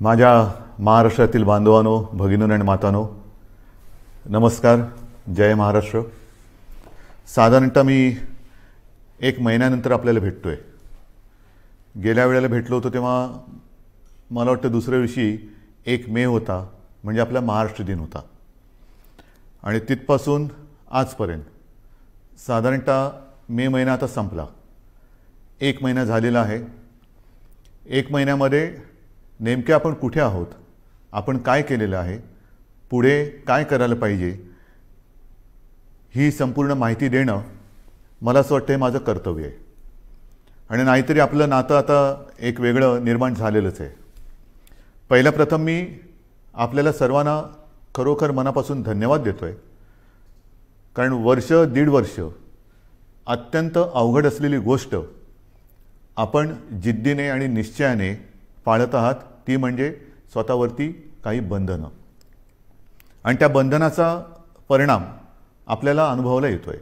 माझ्या महाराष्ट्रातील बांधवांनो, भगिनींनो आणि मातांनो, नमस्कार. जय महाराष्ट्र. साधारणतः मी एक महिन्यानंतर आपल्याला भेटतोय. गेल्या वेळेला भेटलो होतो तेव्हा मला वाटतं दुसऱ्या दिवशी 1 मे होता, म्हणजे आपला महाराष्ट्र दिन होता. आणि तिथपासून आजपर्यंत साधारणतः मे महिना आता संपला. 1 महिना झालेला आहे. 1 महिन्यामध्ये नेमके आपण कुठे आहोत, आपण काय केलेलं आहे, पुढे काय करायला पाहिजे, ही संपूर्ण माहिती देणं मला असं वाटतं हे माझं कर्तव्य आहे. आणि नाहीतरी आपलं नातं आता एक वेगळं निर्माण झालेलंच आहे. पहिल्या प्रथम मी आपल्याला सर्वांना खरोखर मनापासून धन्यवाद देतो आहे. कारण वर्ष दीड वर्ष अत्यंत अवघड असलेली गोष्ट आपण जिद्दीने आणि निश्चयाने पाळत आहात, ती म्हणजे स्वतःवरती काही बंधनं. आणि त्या बंधनाचा परिणाम आपल्याला अनुभवायला येतो आहे.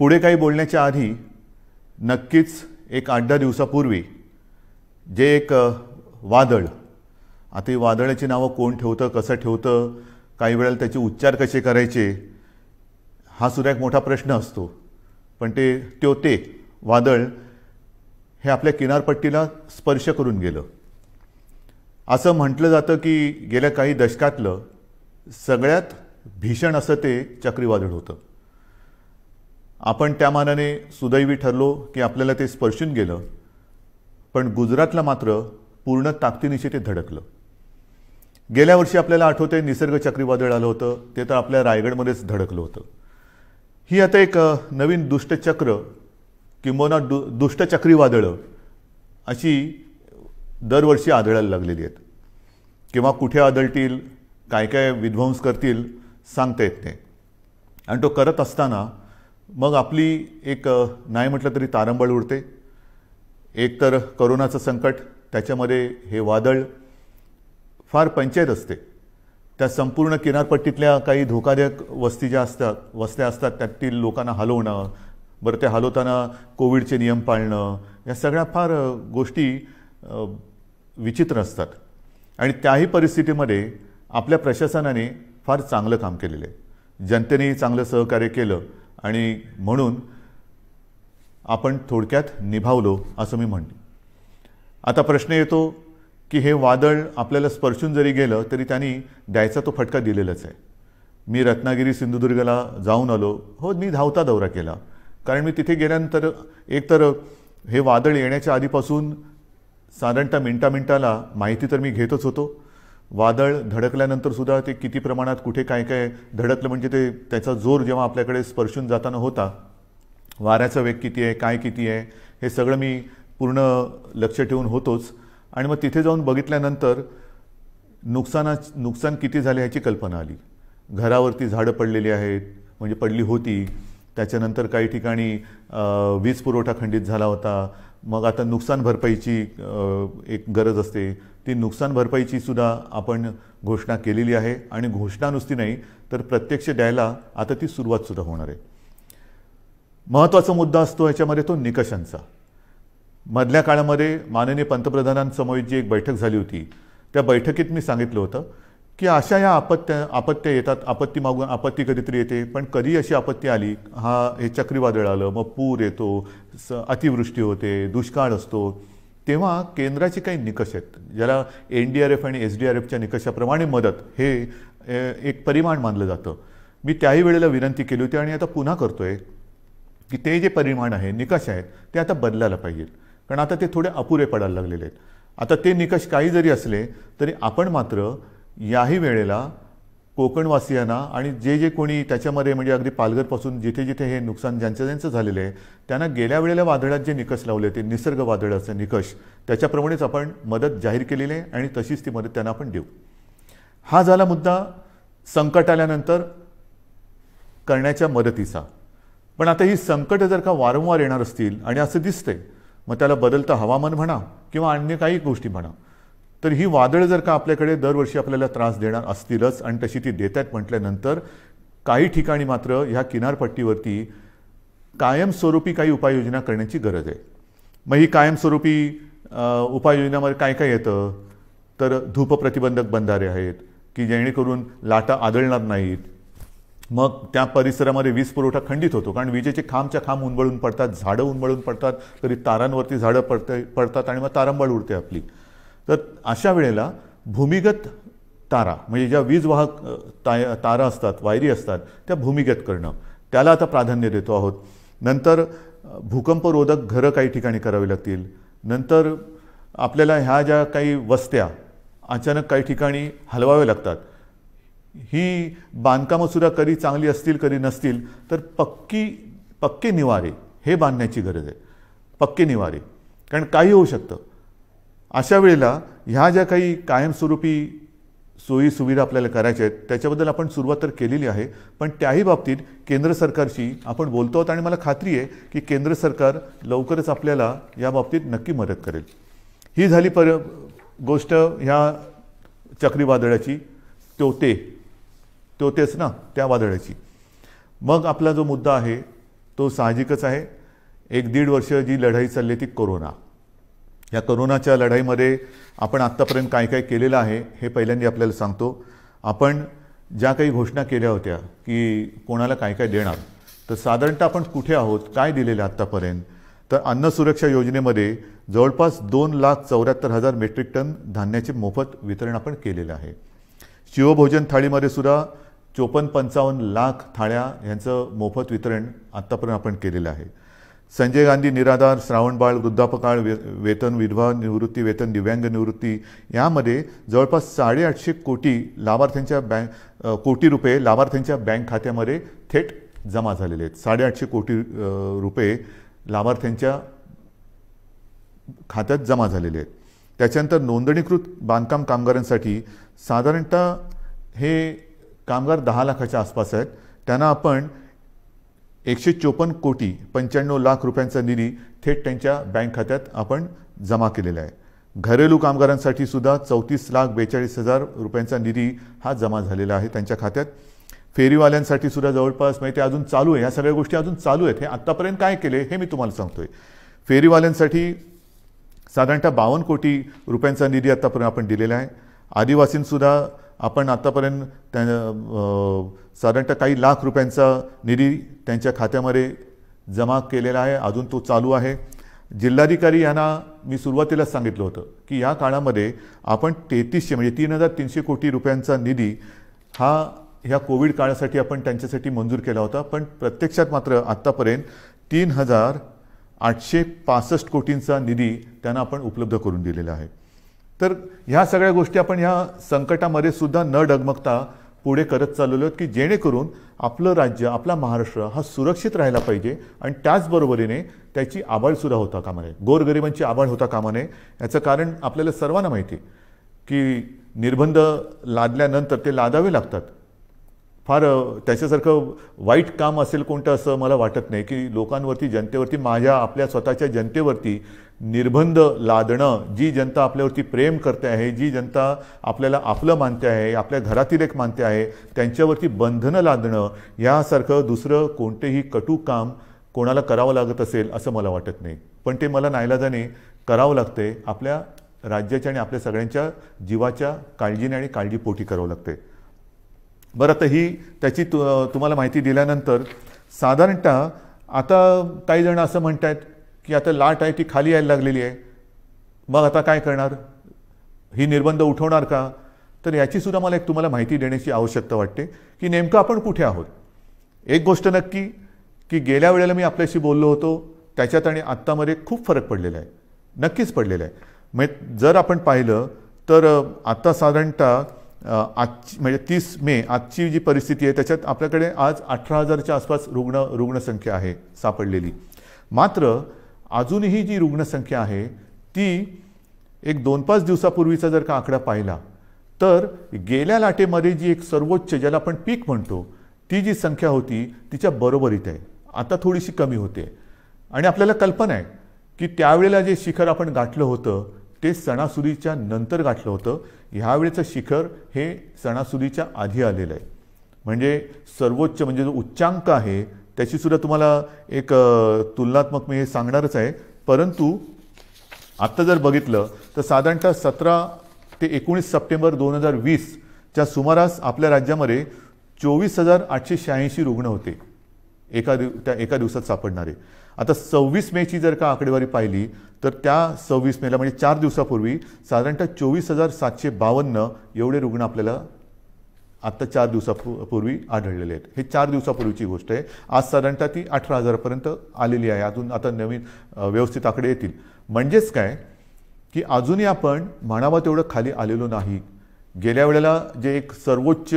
पुढे काही बोलण्याच्या आधी नक्कीच एक 8-10 दिवसापूर्वी जे एक वादळ, आता ही वादळाची नावं कोण ठेवतं, कसं ठेवतं, काही वेळेला त्याचे उच्चार कसे करायचे, हा सुद्धा एक मोठा प्रश्न असतो. पण ते वादळ हे आपल्या किनारपट्टीला स्पर्श करून गेलं. असं म्हटलं जातं की गेल्या काही दशकातलं सगळ्यात भीषण असं ते चक्रीवादळ होतं. आपण त्या मानाने सुदैवी ठरलो की आपल्याला ते स्पर्शून गेलं. पण गुजरातला मात्र पूर्ण ताकदीनिशी ते धडकलं. गेल्या वर्षी आपल्याला आठवतंय निसर्ग चक्रीवादळ आलं होतं, ते तर आपल्या रायगडमध्येच धडकलं होतं. ही आता एक नवीन दुष्टचक्र किंबहुना दुष्ट चक्रीवादळं अशी दरवर्षी आढळायला लागलेली आहेत. किंवा कुठे आढळतील, काय काय विध्वंस करतील, सांगता येत नाही. आणि तो करत असताना मग आपली एक नाही म्हटलं तरी तारंबळ उडते. एक तर करोनाचं संकट, त्याच्यामध्ये हे वादळ, फार पंचायत असते. त्या संपूर्ण किनारपट्टीतल्या काही धोकादायक वस्त्या असतात त्यातील लोकांना हलवणं, बरं ते हलवताना कोविडचे नियम पाळणं, या सगळ्या फार गोष्टी विचित्र असतात. आणि त्याही परिस्थितीमध्ये आपल्या प्रशासनाने फार चांगलं काम केलेलं आहे. जनतेनेही चांगलं सहकार्य केलं आणि म्हणून आपण थोडक्यात निभावलो असं मी म्हणतो. आता प्रश्न येतो की हे वादळ आपल्याला स्पर्शून जरी गेलं तरी त्यांनी द्यायचा तो फटका दिलेलाच आहे. मी रत्नागिरी सिंधुदुर्गला जाऊन आलो. हो, मी धावता दौरा केला. कारण मी तिथे गेल्यानंतर एकतर हे वादळ येण्याच्या आधीपासून साधारणतः मिनटाला माहिती तर मी घेतच होतो. वादळ धडकल्यानंतर सुद्धा ते किती प्रमाणात कुठे काय काय धडकलं, म्हणजे त्याचा जोर जेव्हा आपल्याकडे स्पर्शून जाताना होता, वाऱ्याचा वेग किती आहे, काय किती आहे, हे सगळं मी पूर्ण लक्ष ठेवून होतोच. आणि मग तिथे जाऊन बघितल्यानंतर नुकसान किती झाले ह्याची कल्पना आली. घरावरती झाडं पडलेली आहेत, म्हणजे पडली होती. त्याच्यानंतर काही ठिकाणी वीज पुरवठा खंडित झाला होता. मग आता नुकसान भरपाईची एक गरज असते. ती नुकसान भरपाईची सुद्धा आपण घोषणा केलेली आहे. आणि घोषणा नुसती नाही तर प्रत्यक्ष द्यायला आता ती सुरुवातसुद्धा होणार आहे. महत्त्वाचा मुद्दा असतो ह्याच्यामध्ये तो निकषांचा. मधल्या काळामध्ये माननीय पंतप्रधानांसमवेत जी एक बैठक झाली होती, त्या बैठकीत मी सांगितलं होतं की अशा या आपत्त्या येतात. आपत्ती मागून आपत्ती कधीतरी येते, पण कधी अशी आपत्ती आली, हे चक्रीवादळ आलं, मग पूर येतो, अतिवृष्टी होते, दुष्काळ असतो, तेव्हा केंद्राचे काही निकष आहेत, ज्याला NDRF आणि SDRFच्या निकषाप्रमाणे मदत हे एक परिमाण मानलं जातं. मी त्याही वेळेला विनंती केली होती आणि आता पुन्हा करतोय की ते जे परिमाण आहे, निकष आहेत, ते आता बदलायला पाहिजेत. कारण आता ते थोडे अपुरे पडायला लागलेले आहेत. आता ते निकष काही जरी असले तरी आपण मात्र याही वेळेला कोकणवासियांना आणि जे कोणी त्याच्यामध्ये, म्हणजे अगदी पालघरपासून जिथे जिथे हे नुकसान ज्यांचं झालेलं आहे, त्यांना गेल्या वेळेला वादळात जे निकष लावले ते निसर्ग वादळाचे निकष, त्याच्याप्रमाणेच आपण मदत जाहीर केलेली आहे आणि तशीच ती मदत त्यांना आपण देऊ. हा झाला मुद्दा संकट आल्यानंतर करण्याच्या मदतीचा. पण आता ही संकटं जर का वारंवार येणार असतील आणि असं दिसतंय, मग त्याला बदलतं हवामान म्हणा किंवा अन्य काही गोष्टी म्हणा, तर ही वादळ जर का आपल्याकडे दरवर्षी आपल्याला त्रास देणार असतीलच आणि तशी ती देत आहेत म्हटल्यानंतर काही ठिकाणी मात्र ह्या किनारपट्टीवरती कायमस्वरूपी काही उपाययोजना करण्याची गरज आहे. मग ही कायमस्वरूपी उपाययोजनामध्ये काय काय येतं तर धूप प्रतिबंधक बंधारे आहेत की जेणेकरून लाटा आदळणार नाहीत. मग त्या परिसरामध्ये वीज पुरवठा खंडित होतो, कारण विजेचे खांबच्या खांब उन्मळून पडतात, झाडं उन्मळून पडतात, कधी तारांवरती झाडं पडतात आणि मग तारांबळ उडते आपली. तर अशा वेळेला भूमिगत तारा म्हणजे ज्या वीज वाहक तारा असतात, वायरी असतात, त्या भूमिगत करणं, त्याला आता प्राधान्य देतो आहोत. नंतर भूकंपरोधक घरं काही ठिकाणी करावी लागतील. नंतर आपल्याला ह्या ज्या काही वस्त्या अचानक काही ठिकाणी हलवाव्या लागतात, ही बांधकामंसुद्धा कधी चांगली असतील कधी नसतील, तर पक्के निवारे हे बांधण्याची गरज आहे. पक्के निवारे, कारण काही होऊ शकतं. अशा वेळेला ह्या ज्या काही कायमस्वरूपी सोयी सुविधा आपल्याला करायच्या आहेत त्याच्याबद्दल आपण सुरुवात तर केलेली आहे, पण त्याही बाबतीत केंद्र सरकारशी आपण बोलतो आहोत आणि मला खात्री आहे की केंद्र सरकार लवकरच आपल्याला या बाबतीत नक्की मदत करेल. ही झाली गोष्ट ह्या चक्रीवादळाची, तोतेच ना त्या वादळाची. मग आपला जो मुद्दा आहे तो साहजिकच आहे. 1-1.5 वर्ष जी लढाई चालली ती कोरोना. या कोरोनाच्या लढाईमध्ये आपण आत्तापर्यंत काय काय केलेलं आहे हे पहिल्यांदा आपल्याला सांगतो. आपण ज्या काही घोषणा केल्या होत्या की कोणाला काय काय देणार, तर साधारणतः आपण कुठे आहोत, काय दिलेलं आत्तापर्यंत, तर अन्न सुरक्षा योजनेमध्ये जवळपास 2,74,000 मेट्रिक टन धान्याचे मोफत वितरण आपण केलेलं आहे. शिवभोजन थाळीमध्ये सुद्धा 54-55 लाख थाळ्या यांचं मोफत वितरण आत्तापर्यंत आपण केलेलं आहे. संजय गांधी निराधार, श्रावणबाळ, वृद्धापकाळ वेतन, विधवा निवृत्ती वेतन, दिव्यांग निवृत्ती यामध्ये जवळपास 850 कोटी कोटी रुपये लाभार्थ्यांच्या बँक खात्यामध्ये थेट जमा झालेले आहेत. 850 कोटी रुपये लाभार्थ्यांच्या खात्यात जमा झालेले आहेत. त्याच्यानंतर नोंदणीकृत बांधकाम कामगारांसाठी साधारणतः हे कामगार 10 लाखाच्या आसपास आहेत. त्यांना आपण 154 कोटी 95 लाख रुपयांचा निधी थेट त्यांच्या बँक खात्यात आपण जमा केलेला आहे. घरेलू कामगारांसाठी सुद्धा 34,42,000 रुपयांचा निधी हा जमा झालेला आहे त्यांच्या खात्यात. फेरीवाल्यांसाठी सुद्धा जवळपास ते अजून चालू आहे, ह्या सगळ्या गोष्टी अजून चालू आहेत. हे आत्तापर्यंत काय केले हे मी तुम्हाला सांगतोय. फेरीवाल्यांसाठी साधारणतः 52 कोटी रुपयांचा निधी आत्तापर्यंत आपण दिलेला आहे. आदिवासींसुद्धा आपण आत्तापर्यंत साधारणतः काही लाख रुपयांचा निधी त्यांच्या खात्यामध्ये जमा केलेला आहे, अजून तो चालू आहे. जिल्हाधिकारी यांना मी सुरुवातीला सांगितलं होतं की या काळामध्ये आपण 3300 म्हणजे 3,300 कोटी रुपयांचा निधी हा ह्या कोविड काळासाठी आपण त्यांच्यासाठी मंजूर केला होता, पण प्रत्यक्षात मात्र आत्तापर्यंत 3,865 कोटींचा निधी त्यांना आपण उपलब्ध करून दिलेला आहे. तर ह्या सगळ्या गोष्टी आपण ह्या संकटामध्ये सुद्धा न डगमगता पुढे करत चाललेलो आहोत की जेणेकरून आपलं राज्य, आपला महाराष्ट्र हा सुरक्षित राहायला पाहिजे आणि त्याचबरोबरीने त्याची आबाळसुद्धा होता कामा नये, गोरगरिबांची आबाळ होता कामा नये. याचं कारण आपल्याला सर्वांना माहिती आहे की निर्बंध लादल्यानंतर ते लादावे लागतात. फार त्याच्यासारखं वाईट काम असेल कोणतं असं मला वाटत नाही की लोकांवरती, जनतेवरती, आपल्या स्वतःच्या जनतेवरती निर्बंध लादणं. जी जनता आपल्यावरती प्रेम करते आहे, जी जनता आपल्याला आपलं मानते आहे, आपल्या घरातील एक मानते आहे, त्यांच्यावरती बंधनं लादणं यासारखं दुसरं कोणतेही कटू काम कोणाला करावं लागत असेल असं मला वाटत नाही. पण ते मला नाईलाजाने करावं लागते. आपल्या राज्याच्या आणि आपल्या सगळ्यांच्या जीवाच्या काळजीने आणि काळजीपोटी करावं लागते. बरं, तर ही त्याची तुम्हाला माहिती दिल्यानंतर साधारणतः आता काही जण असं म्हणत आहेत की आता लाट आहे ती खाली यायला लागलेली आहे, मग आता काय करणार, ही निर्बंध उठवणार का? तर याचीसुद्धा मला एक तुम्हाला माहिती देण्याची आवश्यकता वाटते की नेमकं आपण कुठे आहोत. एक गोष्ट नक्की की गेल्या वेळेला मी आपल्याशी बोललो होतो त्याच्यात आणि आत्तामध्ये खूप फरक पडलेला आहे, नक्कीच पडलेला आहे. म्हणजे जर आपण पाहिलं तर आत्ता साधारणतः आजची म्हणजे 30 मे आजची जी परिस्थिती आहे त्याच्यात आपल्याकडे आज 18,000च्या आसपास रुग्णसंख्या आहे सापडलेली. मात्र अजूनही जी रुग्णसंख्या आहे ती एक 2-5 दिवसापूर्वीचा जर का आकडा पाहिला तर गेल्या लाटेमध्ये जी एक सर्वोच्च ज्याला आपण पीक म्हणतो ती जी संख्या होती तिच्या बरोबरीत आहे. आता थोडीशी कमी होते आणि आपल्याला कल्पना आहे की त्यावेळेला जे शिखर आपण गाठलं होतं ते सणासुदीच्या नंतर गाठलं होतं. ह्यावेळेचं शिखर हे सणासुदीच्या आधी आलेलं आहे. म्हणजे सर्वोच्च म्हणजे जो उच्चांक आहे त्याचीसुद्धा तुम्हाला एक तुलनात्मक मी हे सांगणारच आहे. परंतु आत्ता जर बघितलं तर साधारणतः 17 ते 19 सप्टेंबर 2020च्या सुमारास आपल्या राज्यामध्ये 24,886 रुग्ण होते त्या एका दिवसात सापडणारे. आता 26 मेची जर का आकडेवारी पाहिली तर त्या 26 मेला म्हणजे 4 दिवसापूर्वी साधारणतः 24,752 एवढे रुग्ण आपल्याला आत्ता 4 दिवसापूर्वी आढळलेले आहेत. हे 4 दिवसापूर्वीची गोष्ट आहे. आज साधारणतः ती 18,000पर्यंत आलेली आहे. अजून आता नवीन व्यवस्थित आकडे येतील. म्हणजेच काय की अजूनही आपण म्हणावं तेवढं खाली आलेलो नाही. गेल्या वेळेला जे एक सर्वोच्च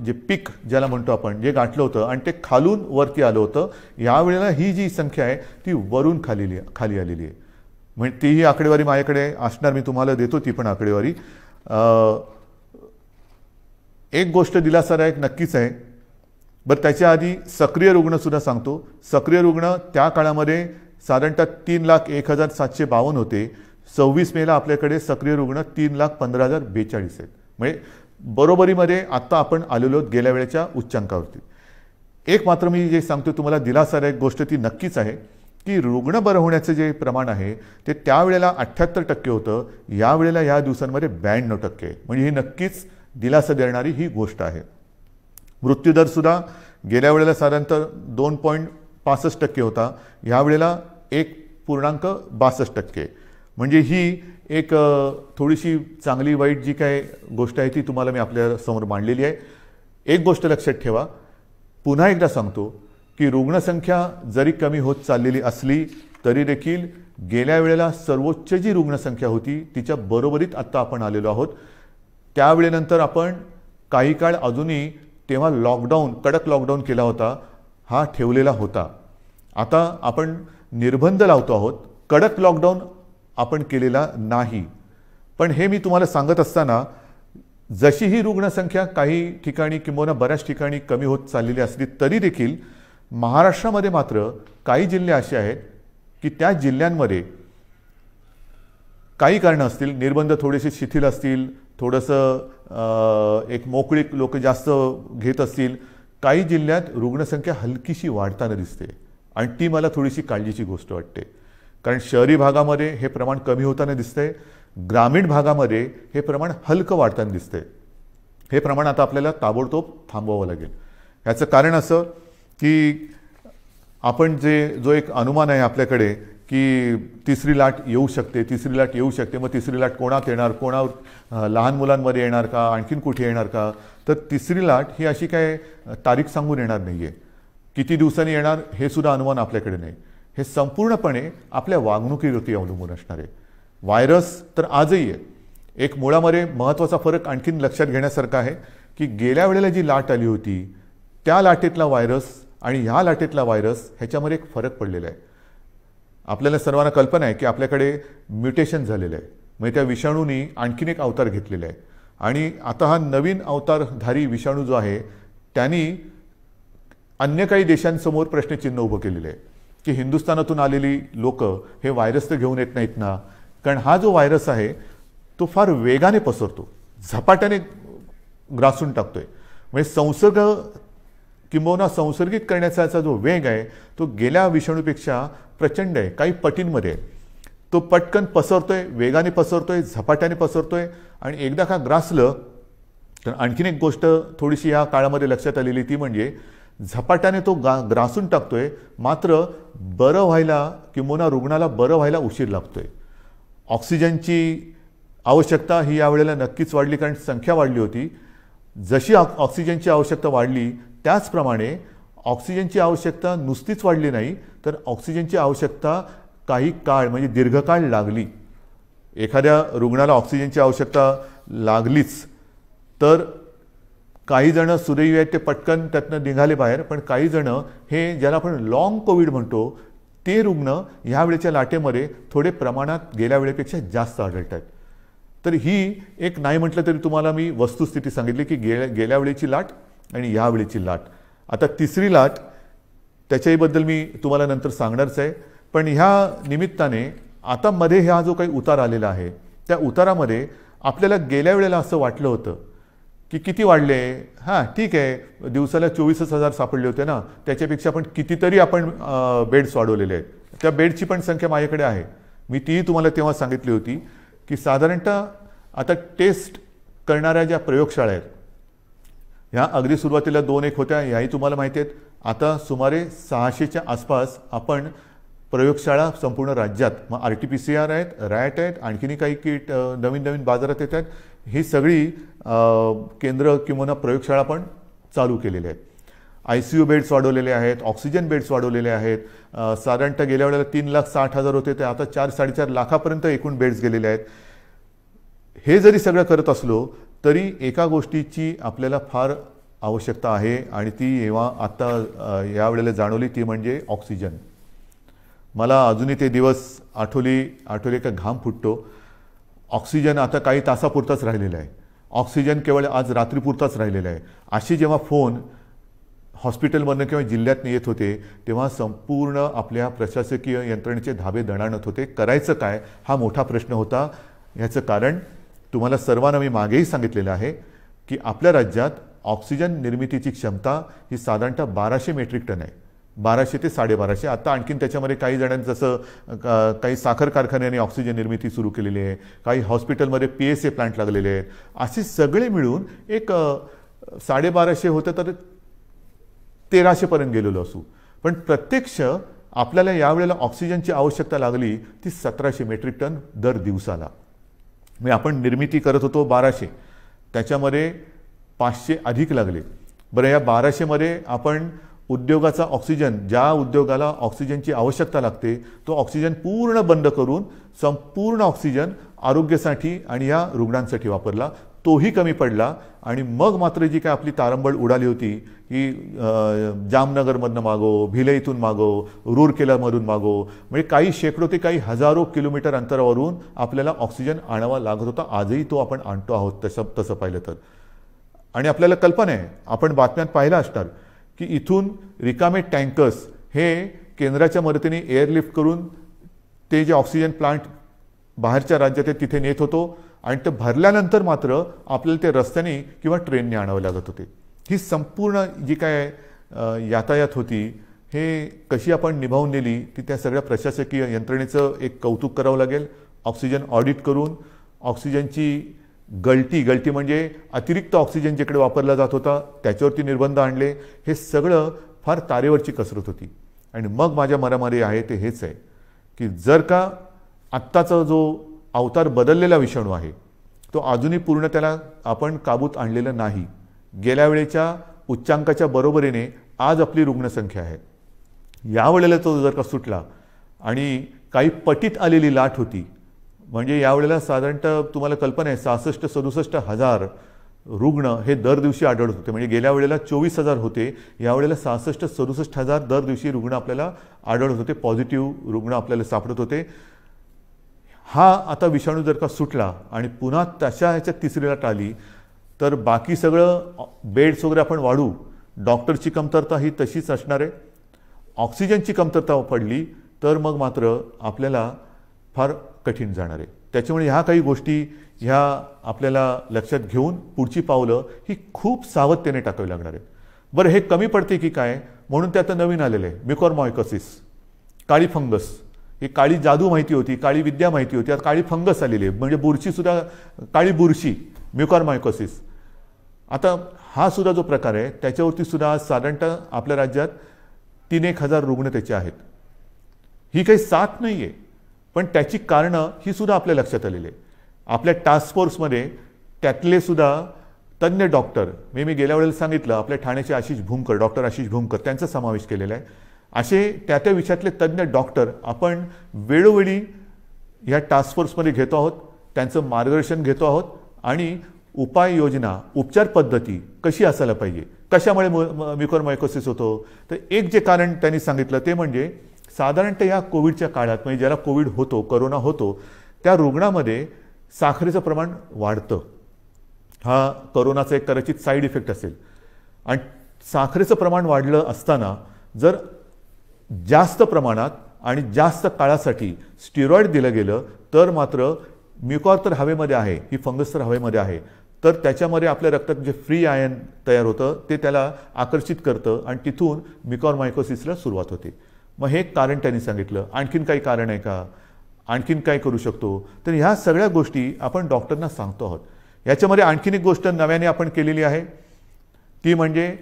जे पीक ज्याला म्हणतो आपण जे गाठलं होतं आणि ते खालून वरती आलं होतं, यावेळेला ही जी संख्या आहे ती वरून खाली आलेली आहे. म्हणजे तीही आकडेवारी माझ्याकडे असणार, मी तुम्हाला देतो ती पण आकडेवारी. एक गोष्ट दिलासादायक नक्कीच आहे. बरं, त्याच्या आधी सक्रिय रुग्णसुद्धा सांगतो. सक्रिय रुग्ण त्या काळामध्ये साधारणतः 3,01,752 होते. 26 मेला आपल्याकडे सक्रिय रुग्ण 3,15,042 आहेत. म्हणजे बरोबरीमध्ये आत्ता आपण आलेलो आहोत गेल्या वेळेच्या उच्चांकावरती. एक मात्र मी जे सांगतो तुम्हाला दिलासादायक गोष्ट ती नक्कीच आहे की रुग्ण बरं होण्याचं जे प्रमाण आहे ते त्यावेळेला 78% होतं, यावेळेला या दिवसांमध्ये 92% आहे. म्हणजे ही नक्कीच दिलासा देणारी ही गोष्ट आहे. मृत्यूदरसुद्धा गेल्या वेळेला साधारणतः 2.65% होता, यावेळेला 1.62%. म्हणजे ही एक थोडीशी चांगली वाईट जी काय गोष्ट आहे ती तुम्हाला मी आपल्या समोर मांडलेली आहे. एक गोष्ट लक्षात ठेवा, पुन्हा एकदा सांगतो की रुग्णसंख्या जरी कमी होत चाललेली असली तरी देखील गेल्या वेळेला सर्वोच्च जी रुग्णसंख्या होती तिच्या बरोबरीत आत्ता आपण आलेलो आहोत. त्यावेळेनंतर आपण काही काळ अजूनही तेव्हा कडक लॉकडाऊन केला होता, हा ठेवलेला होता. आता आपण निर्बंध लावतो आहोत, कडक लॉकडाऊन आपण केलेला नाही. पण हे मी तुम्हाला सांगत असताना जशी ही रुग्णसंख्या काही ठिकाणी किंवा बऱ्याच ठिकाणी कमी होत चाललेली असली तरी देखील महाराष्ट्रामध्ये मात्र काही जिल्हे असे आहेत की त्या जिल्ह्यांमध्ये काही कारणं असतील, निर्बंध थोडेसे शिथिल असतील, थोडंसं एक मोकळीक लोक जास्त घेत असतील, काही जिल्ह्यात रुग्णसंख्या हलकीशी वाढताना दिसते आणि ती मला थोडीशी काळजीची गोष्ट वाटते. कारण शहरी भागामध्ये हे प्रमाण कमी होताना दिसतंय, ग्रामीण भागामध्ये हे प्रमाण हलकं वाढताना दिसतंय. हे प्रमाण आता आपल्याला ताबडतोब थांबवावं लागेल. याचं कारण असं की आपण जो एक अनुमान आहे आपल्याकडे की तिसरी लाट येऊ शकते, मग तिसरी लाट कोणात येणार, लहान मुलांमध्ये येणार का, आणखीन कुठे येणार का, तर तिसरी लाट ही अशी काय तारीख सांगून येणार नाही आहे. किती दिवसांनी येणार हे सुद्धा अनुमान आपल्याकडे नाही. हे संपूर्णपणे आपल्या वागणुकीवरती अवलंबून असणार आहे. व्हायरस तर आजही आहे. एक मुळामध्ये महत्त्वाचा फरक आणखीन लक्षात घेण्यासारखा आहे की गेल्या वेळेला जी लाट आली होती त्या लाटेतला व्हायरस आणि ह्या लाटेतला व्हायरस ह्याच्यामध्ये एक फरक पडलेला आहे. आपल्याला सर्वांना कल्पना आहे की आपल्याकडे म्युटेशन झालेलं आहे, म्हणजे त्या विषाणूंनी आणखीन एक अवतार घेतलेला आहे. आणि आता हा नवीन अवतारधारी विषाणू जो आहे त्यांनी अन्य काही देशांसमोर प्रश्नचिन्ह उभं केलेलं आहे की हिंदुस्थानातून आलेली लोक हे व्हायरस तर घेऊन येत नाहीत ना. कारण हा जो व्हायरस आहे तो फार वेगाने पसरतो, झपाट्याने ग्रासून टाकतोय. म्हणजे संसर्गित करण्याचा जो वेग आहे तो गेल्या विषाणूपेक्षा प्रचंड आहे, काही पटींमध्ये. तो पटकन पसरतोय, वेगाने पसरतोय, झपाट्याने पसरतोय. आणि एकदा का ग्रासलं तर आणखीन एक गोष्ट थोडीशी या काळामध्ये लक्षात आलेली ती म्हणजे झपाट्याने तो ग्रासून टाकतोय, मात्र बरं व्हायला किंवा रुग्णाला बरं व्हायला उशीर लागतोय. ऑक्सिजनची आवश्यकता ही यावेळेला नक्कीच वाढली, कारण संख्या वाढली होती. जशी ऑक्सिजनची आवश्यकता वाढली त्याचप्रमाणे ऑक्सिजनची आवश्यकता नुसतीच वाढली नाही, तर ऑक्सिजनची आवश्यकता काही काळ म्हणजे दीर्घकाळ लागली. एखाद्या रुग्णाला ऑक्सिजनची आवश्यकता लागलीच तर काही जण सुदैवी आहेत ते पटकन त्यातनं निघाले बाहेर, पण काही जण हे ज्याला आपण लॉंग कोविड म्हणतो ते रुग्ण ह्यावेळेच्या लाटेमध्ये थोडे प्रमाणात गेल्या वेळेपेक्षा जास्त आढळत आहेत. तर ही एक नाही म्हटलं तरी तुम्हाला मी वस्तुस्थिती सांगितली की गेल्या वेळेची लाट आणि या वेळेची लाट. आता तिसरी लाट त्याच्याबद्दल मी तुम्हाला नंतर सांगणारच आहे. पण ह्या निमित्ताने आता मध्ये हा जो काही उतार आलेला आहे त्या उतारामध्ये आपल्याला गेल्या वेळेला असं वाटलं होतं की किती वाढले, हां ठीक आहे दिवसाला 24,000 सापडले होते ना, त्याच्यापेक्षा पण कितीतरी आपण बेड्स वाढवलेले आहेत. त्या बेडची पण संख्या माझ्याकडे आहे, मी तीही तुम्हाला तेव्हा सांगितली होती की साधारणतः आता टेस्ट करणाऱ्या ज्या प्रयोगशाळा आहेत ह्या अगदी सुरुवातीला 2-1 होत्या, ह्याही तुम्हाला माहिती आहेत. आता सुमारे 600च्या आसपास आपण प्रयोगशाळा संपूर्ण राज्यात, मग RT-PCR आहेत, रॅट आहेत, आणखीनही काही किट नवीन नवीन बाजारात येत आहेत. ही सगळी केंद्र किंवा प्रयोगशाळा पण चालू केलेल्या आहेत. ICU बेड्स वाढवलेले आहेत, ऑक्सिजन बेड्स वाढवलेले आहेत. साधारणतः गेल्या वेळेला 3,60,000 होते, ते आता 4-4.5 लाखापर्यंत एकूण बेड्स गेलेले आहेत. हे जरी सगळं करत असलो तरी एका गोष्टीची आपल्याला फार आवश्यकता आहे आणि ती जेव्हा आता यावेळेला जाणवली ती म्हणजे ऑक्सिजन. मला अजूनही ते दिवस आठवले का घाम फुटतो. ऑक्सिजन आता काही तासापुरताच राहिलेला आहे. ऑक्सिजन केवळ आज रात्रीपुरताच राहिलेला आहे. अशी जेव्हा फोन हॉस्पिटलमधनं किंवा जिल्ह्यातनं येत होते तेव्हा संपूर्ण आपल्या प्रशासकीय यंत्रणेचे धाबे दणाणत होते. करायचं काय हा मोठा प्रश्न होता. ह्याचं कारण तुम्हाला सर्वांना मी मागेही सांगितलेलं आहे की आपल्या राज्यात ऑक्सिजन निर्मितीची क्षमता ही साधारणतः 1200 मेट्रिक टन आहे. 1200 ते 1250. आता आणखीन त्याच्यामध्ये काही जणांनी जसं काही साखर कारखान्याने ऑक्सिजन निर्मिती सुरू केलेली आहे, काही हॉस्पिटलमध्ये PSA प्लांट लागलेले आहेत. असे सगळे मिळून एक 1250 होतं तर 1300पर्यंत गेलेलो असू. पण प्रत्यक्ष आपल्याला यावेळेला ऑक्सिजनची आवश्यकता लागली ती 1700 मेट्रिक टन दर दिवसाला. मी आपण निर्मिती करत होतो 1200, त्याच्यामध्ये 500 अधिक लागले. बरं, या 1200मध्ये आपण उद्योगाचा ऑक्सिजन, ज्या उद्योगाला ऑक्सिजनची आवश्यकता लागते तो ऑक्सिजन पूर्ण बंद करून संपूर्ण ऑक्सिजन आरोग्यासाठी आणि या रुग्णांसाठी वापरला. तोही कमी पडला आणि मग मात्र जी काय आपली तारंबळ उडाली होती की जामनगरमधनं मागो, भिलईतून मागो, रूरकेलामधून मागो, म्हणजे काही शेकडो ते काही हजारो किलोमीटर अंतरावरून आपल्याला ऑक्सिजन आणावा लागत होता. आजही तो आपण आणतो आहोत तसं पाहिलं तर. आणि आपल्याला कल्पना आहे, आपण बातम्यात पाहिलं असणार की इथून रिकामे टँकर्स हे केंद्राच्या मदतीने एअरलिफ्ट करून ते जे ऑक्सिजन प्लांट बाहेरच्या राज्यात आहेत तिथे नेत होतो आणि ते भरल्यानंतर मात्र आपल्याला ते रस्त्याने किंवा ट्रेनने आणावं लागत होते. ही संपूर्ण जी काय यातायात होती हे कशी आपण निभावून नेली ती त्या सगळ्या प्रशासकीय यंत्रणेचं एक कौतुक करावं लागेल. ऑक्सिजन ऑडिट करून ऑक्सिजनची गळती म्हणजे अतिरिक्त ऑक्सिजन जिकडे वापरला जात होता त्याच्यावरती निर्बंध आणले. हे सगळं फार तारेवरची कसरत होती. आणि मग माझ्या मनामध्ये आहे ते हेच आहे की जर का आत्ताचा जो अवतार बदललेला विषाणू आहे तो अजूनही पूर्ण त्याला आपण काबूत आणलेला नाही. गेल्या वेळेच्या उच्चांकाच्या बरोबरीने आज आपली रुग्णसंख्या आहे. यावेळेला तो जर का सुटला आणि काही पटीत आलेली लाट होती, म्हणजे यावेळेला साधारणतः तुम्हाला कल्पना आहे 66-67 हजार रुग्ण हे दर दिवशी आढळत होते. म्हणजे गेल्या वेळेला 24,000 होते, यावेळेला 66-67 हजार दर दिवशी रुग्ण आपल्याला आढळत होते, पॉझिटिव्ह रुग्ण आपल्याला सापडत होते. हा आता विषाणू जर का सुटला आणि पुन्हा तशा ह्याच्यात तिसरी लाट आली तर बाकी सगळं बेड्स वगैरे आपण वाढू, डॉक्टरची कमतरता ही तशीच असणार आहे. ऑक्सिजनची कमतरता पडली तर मग मात्र आपल्याला फार कठीण जाणार आहे. त्याच्यामुळे ह्या काही गोष्टी ह्या आपल्याला लक्षात घेऊन पुढची पावलं ही खूप सावधतेने टाकावी लागणार आहेत. बरं, हे कमी पडते की काय म्हणून ते आता नवीन आलेलं आहे म्युकॉरमायकोसिस, काळी फंगस. ही काळी जादू माहिती होती, काळी विद्या माहिती होती, आता काळी फंगस आलेली आहे. म्हणजे बुरशीसुद्धा, काळी बुरशी, म्युकॉरमायकोसिस. आता हा सुद्धा जो प्रकार आहे त्याच्यावरती सुद्धा साधारणतः आपल्या राज्यात 3-1 हजार रुग्ण त्याचे आहेत. ही काही साथ नाही आहे, पण त्याची कारणं ही सुद्धा आपल्या लक्षात आलेली आहे. आपल्या टास्क फोर्समध्ये त्यातले सुद्धा तज्ज्ञ डॉक्टर, मी गेल्या वेळेला सांगितलं आपल्या ठाण्याचे आशिष भूमकर, डॉक्टर आशिष भूमकर, त्यांचा समावेश केलेला आहे. असे त्या विषयातले तज्ज्ञ डॉक्टर आपण वेळोवेळी या टास्क फोर्समध्ये घेतो आहोत, त्यांचं मार्गदर्शन घेतो आहोत आणि उपाययोजना, उपचार पद्धती कशी असायला पाहिजे, कशामुळे म्युकॉरमायकोसिस होतो. तर एक जे कारण त्यांनी सांगितलं ते म्हणजे साधारणतः या कोविडच्या काळात, म्हणजे ज्याला कोविड होतो, कोरोना होतो, त्या रुग्णामध्ये साखरेचं प्रमाण वाढतं. हा कोरोनाचा एक कदाचित साईड इफेक्ट असेल. आणि साखरेचं प्रमाण वाढलं असताना जर जास्त प्रमाणात आणि जास्त काळासाठी स्टिरॉइड दिलं गेलं तर मात्र म्युकॉर तर हवेमध्ये आहे, ही फंगस तर हवेमध्ये आहे, तर त्याच्यामध्ये आपल्या रक्तात जे फ्री आयन तयार होतं ते त्याला आकर्षित करतं आणि तिथून म्युकॉरमायकोसिसला सुरुवात होते. मग हे कारण त्यांनी सांगितलं. आणखीन काही कारण आहे का? आणखीन काय करू शकतो. तर ह्या सगळ्या गोष्टी आपण डॉक्टरना सांगतो आहोत. याच्यामध्ये आणखीन एक गोष्ट नव्याने आपण केलेली आहे, ती म्हणजे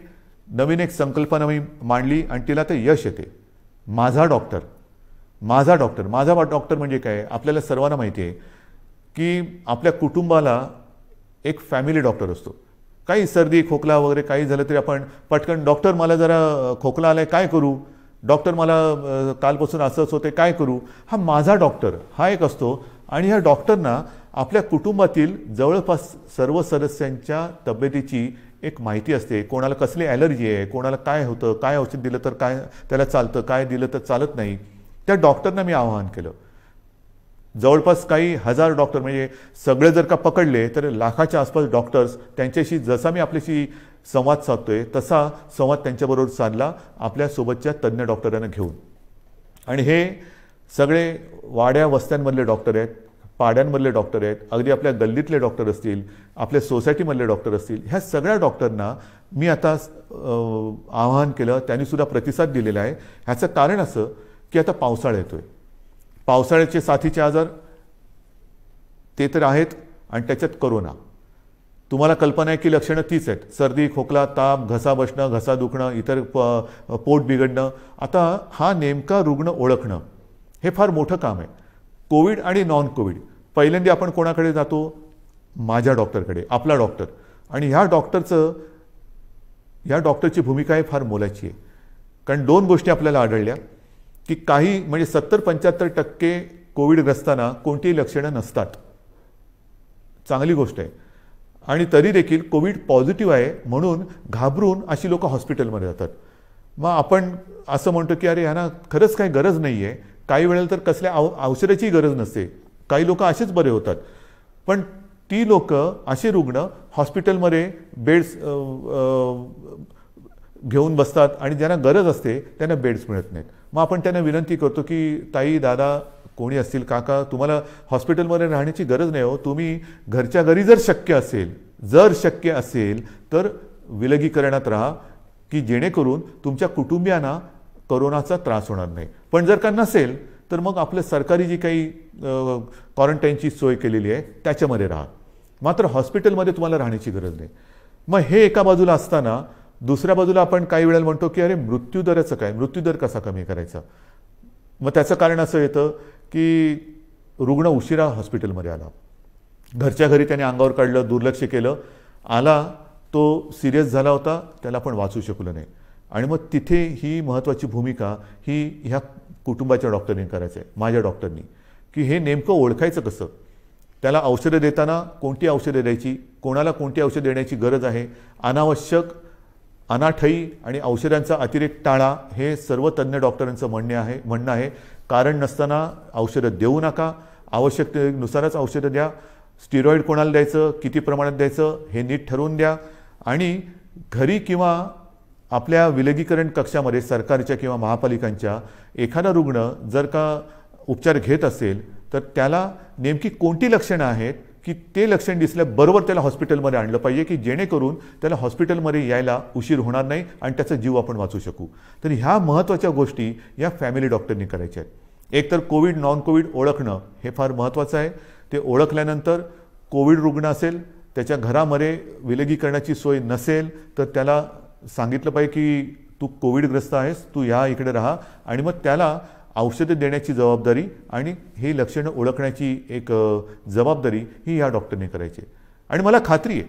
नवीन एक संकल्पना मी मांडली आणि तिला ते यश येते. माझा डॉक्टर. माझा डॉक्टर. माझा डॉक्टर म्हणजे काय, आपल्याला सर्वांना माहिती आहे की आपल्या कुटुंबाला एक फॅमिली डॉक्टर असतो. काही सर्दी खोकला वगैरे काही झालं तरी आपण पटकन, डॉक्टर मला जरा खोकला आलाय काय करू, डॉक्टर मला कालपासून असंच होते काय करू. हा माझा डॉक्टर हा एक असतो. आणि ह्या डॉक्टरना आपल्या कुटुंबातील जवळपास सर्व सदस्यांच्या तब्येतीची एक माहिती असते. कोणाला कसली ॲलर्जी आहे, कोणाला काय होतं, काय औषध दिलं तर काय त्याला चालतं, काय दिलं तर चालत नाही. त्या डॉक्टरना मी आवाहन केलं. जवळपास काही हजार डॉक्टर, म्हणजे सगळे जर का पकडले तर लाखाच्या आसपास डॉक्टर्स, त्यांच्याशी जसा मी आपल्याशी संवाद साधतोय तसा संवाद त्यांच्याबरोबर साधला आपल्यासोबतच्या तज्ज्ञ डॉक्टरांना घेऊन. आणि हे सगळे वाड्या वस्त्यांमधले डॉक्टर आहेत, पाड्यांमधले डॉक्टर आहेत, अगदी आपल्या गल्लीतले डॉक्टर असतील, आपल्या सोसायटीमधले डॉक्टर असतील. ह्या सगळ्या डॉक्टरना मी आता आवाहन केलं. त्यांनीसुद्धा प्रतिसाद दिलेला आहे. ह्याचं कारण असं की आता पावसाळा येतोय. पावसाळ्याचे साथीचे आजार ते तर आहेत आणि त्याच्यात कोरोना. तुम्हाला कल्पना आहे की लक्षणं तीच आहेत. सर्दी खोकला ताप, घसा बसणं, घसा दुखणं, इतर पोट बिघडणं. आता हा नेमका रुग्ण ओळखणं हे फार मोठं काम आहे. कोविड आणि नॉन कोविड. पहिल्यांदा आपण कोणाकडे जातो, माझ्या डॉक्टरकडे, आपला डॉक्टर. आणि ह्या डॉक्टरची भूमिका आहे फार मोलाची आहे. कारण दोन गोष्टी आपल्याला आढळल्या की काही म्हणजे 70-75% कोविडग्रस्तांना कोणतीही लक्षणं नसतात. चांगली गोष्ट आहे. आणि तरी देखील कोविड पॉझिटिव्ह आहे म्हणून घाबरून अशी लोक हॉस्पिटलमध्ये जातात. मग आपण असं म्हणतो की अरे ह्यांना खरंच काही गरज नाही आहे. काही वेळेला तर कसल्या औषधाची गरज नसते. काही लोक असेच बरे होतात. पण ती लोक, असे रुग्ण हॉस्पिटलमध्ये बेड्स घेऊन बसतात आणि ज्यांना गरज असते त्यांना बेड्स मिळत नाहीत. मग आपण त्यांना विनंती करतो की ताई, दादा, कोणी असतील, काका, तुम्हाला हॉस्पिटलमध्ये राहण्याची गरज नाही हो. तुम्ही घरच्या घरी जर शक्य असेल तर विलगीकरणात राहा की जेणेकरून तुमच्या कुटुंबियांना कोरोनाचा त्रास होणार नाही. पण जर का नसेल तर मग आपलं सरकारी जी काही क्वारंटाईनची सोय केलेली आहे त्याच्यामध्ये राहा. मात्र हॉस्पिटलमध्ये तुम्हाला राहण्याची गरज नाही. मग हे एका बाजूला असताना दुसऱ्या बाजूला आपण काही वेळेला म्हणतो की अरे मृत्यूदराचं काय, मृत्यूदर कसा कमी करायचा. मग त्याचं कारण असं येतं की रुग्ण उशिरा हॉस्पिटलमध्ये आला, घरच्या घरी त्याने अंगावर काढलं, दुर्लक्ष केलं, आला तो सिरियस झाला होता, त्याला आपण वाचू शकलो नाही. आणि मग तिथे ही महत्त्वाची भूमिका ही ह्या कुटुंबाच्या डॉक्टरनी करायचं आहे, माझ्या डॉक्टरनी, की हे नेमकं ओळखायचं कसं. त्याला औषधं देताना कोणती औषधं द्यायची, कोणाला कोणती औषधं देण्याची गरज आहे, अनावश्यक अनाठई आणि औषधांचा अतिरेक टाळा, हे सर्व तज्ज्ञ डॉक्टरांचं म्हणणं आहे. कारण नसताना औषधं देऊ नका, आवश्यकतेनुसारच औषधं द्या. स्टिरॉइड कोणाला द्यायचं, किती प्रमाणात द्यायचं हे नीट ठरवून द्या. आणि घरी किंवा आपल्या विलगीकरण कक्षामध्ये सरकारच्या किंवा महापालिकांच्या एखादा रुग्ण जर का उपचार घेत असेल तर त्याला नेमकी कोणती लक्षणं आहेत की ते लक्षण दिसल्याबरोबर त्याला हॉस्पिटलमध्ये आणलं पाहिजे की जेणेकरून त्याला हॉस्पिटलमध्ये यायला उशीर होणार नाही आणि त्याचा जीव आपण वाचू शकू. तर ह्या महत्त्वाच्या गोष्टी या फॅमिली डॉक्टरनी करायच्या आहेत. एक तर कोविड नॉन कोविड ओळखणं हे फार महत्त्वाचं आहे. ते ओळखल्यानंतर कोविड रुग्ण असेल, त्याच्या घरामध्ये विलगीकरणाची सोय नसेल तर त्याला सांगितलं पाहिजे की तू कोविडग्रस्त आहेस, तू या इकडे राहा. आणि मग त्याला औषधं देण्याची जबाबदारी आणि ही लक्षणं ओळखण्याची एक जबाबदारी ही या डॉक्टरने करायची. आणि मला खात्री आहे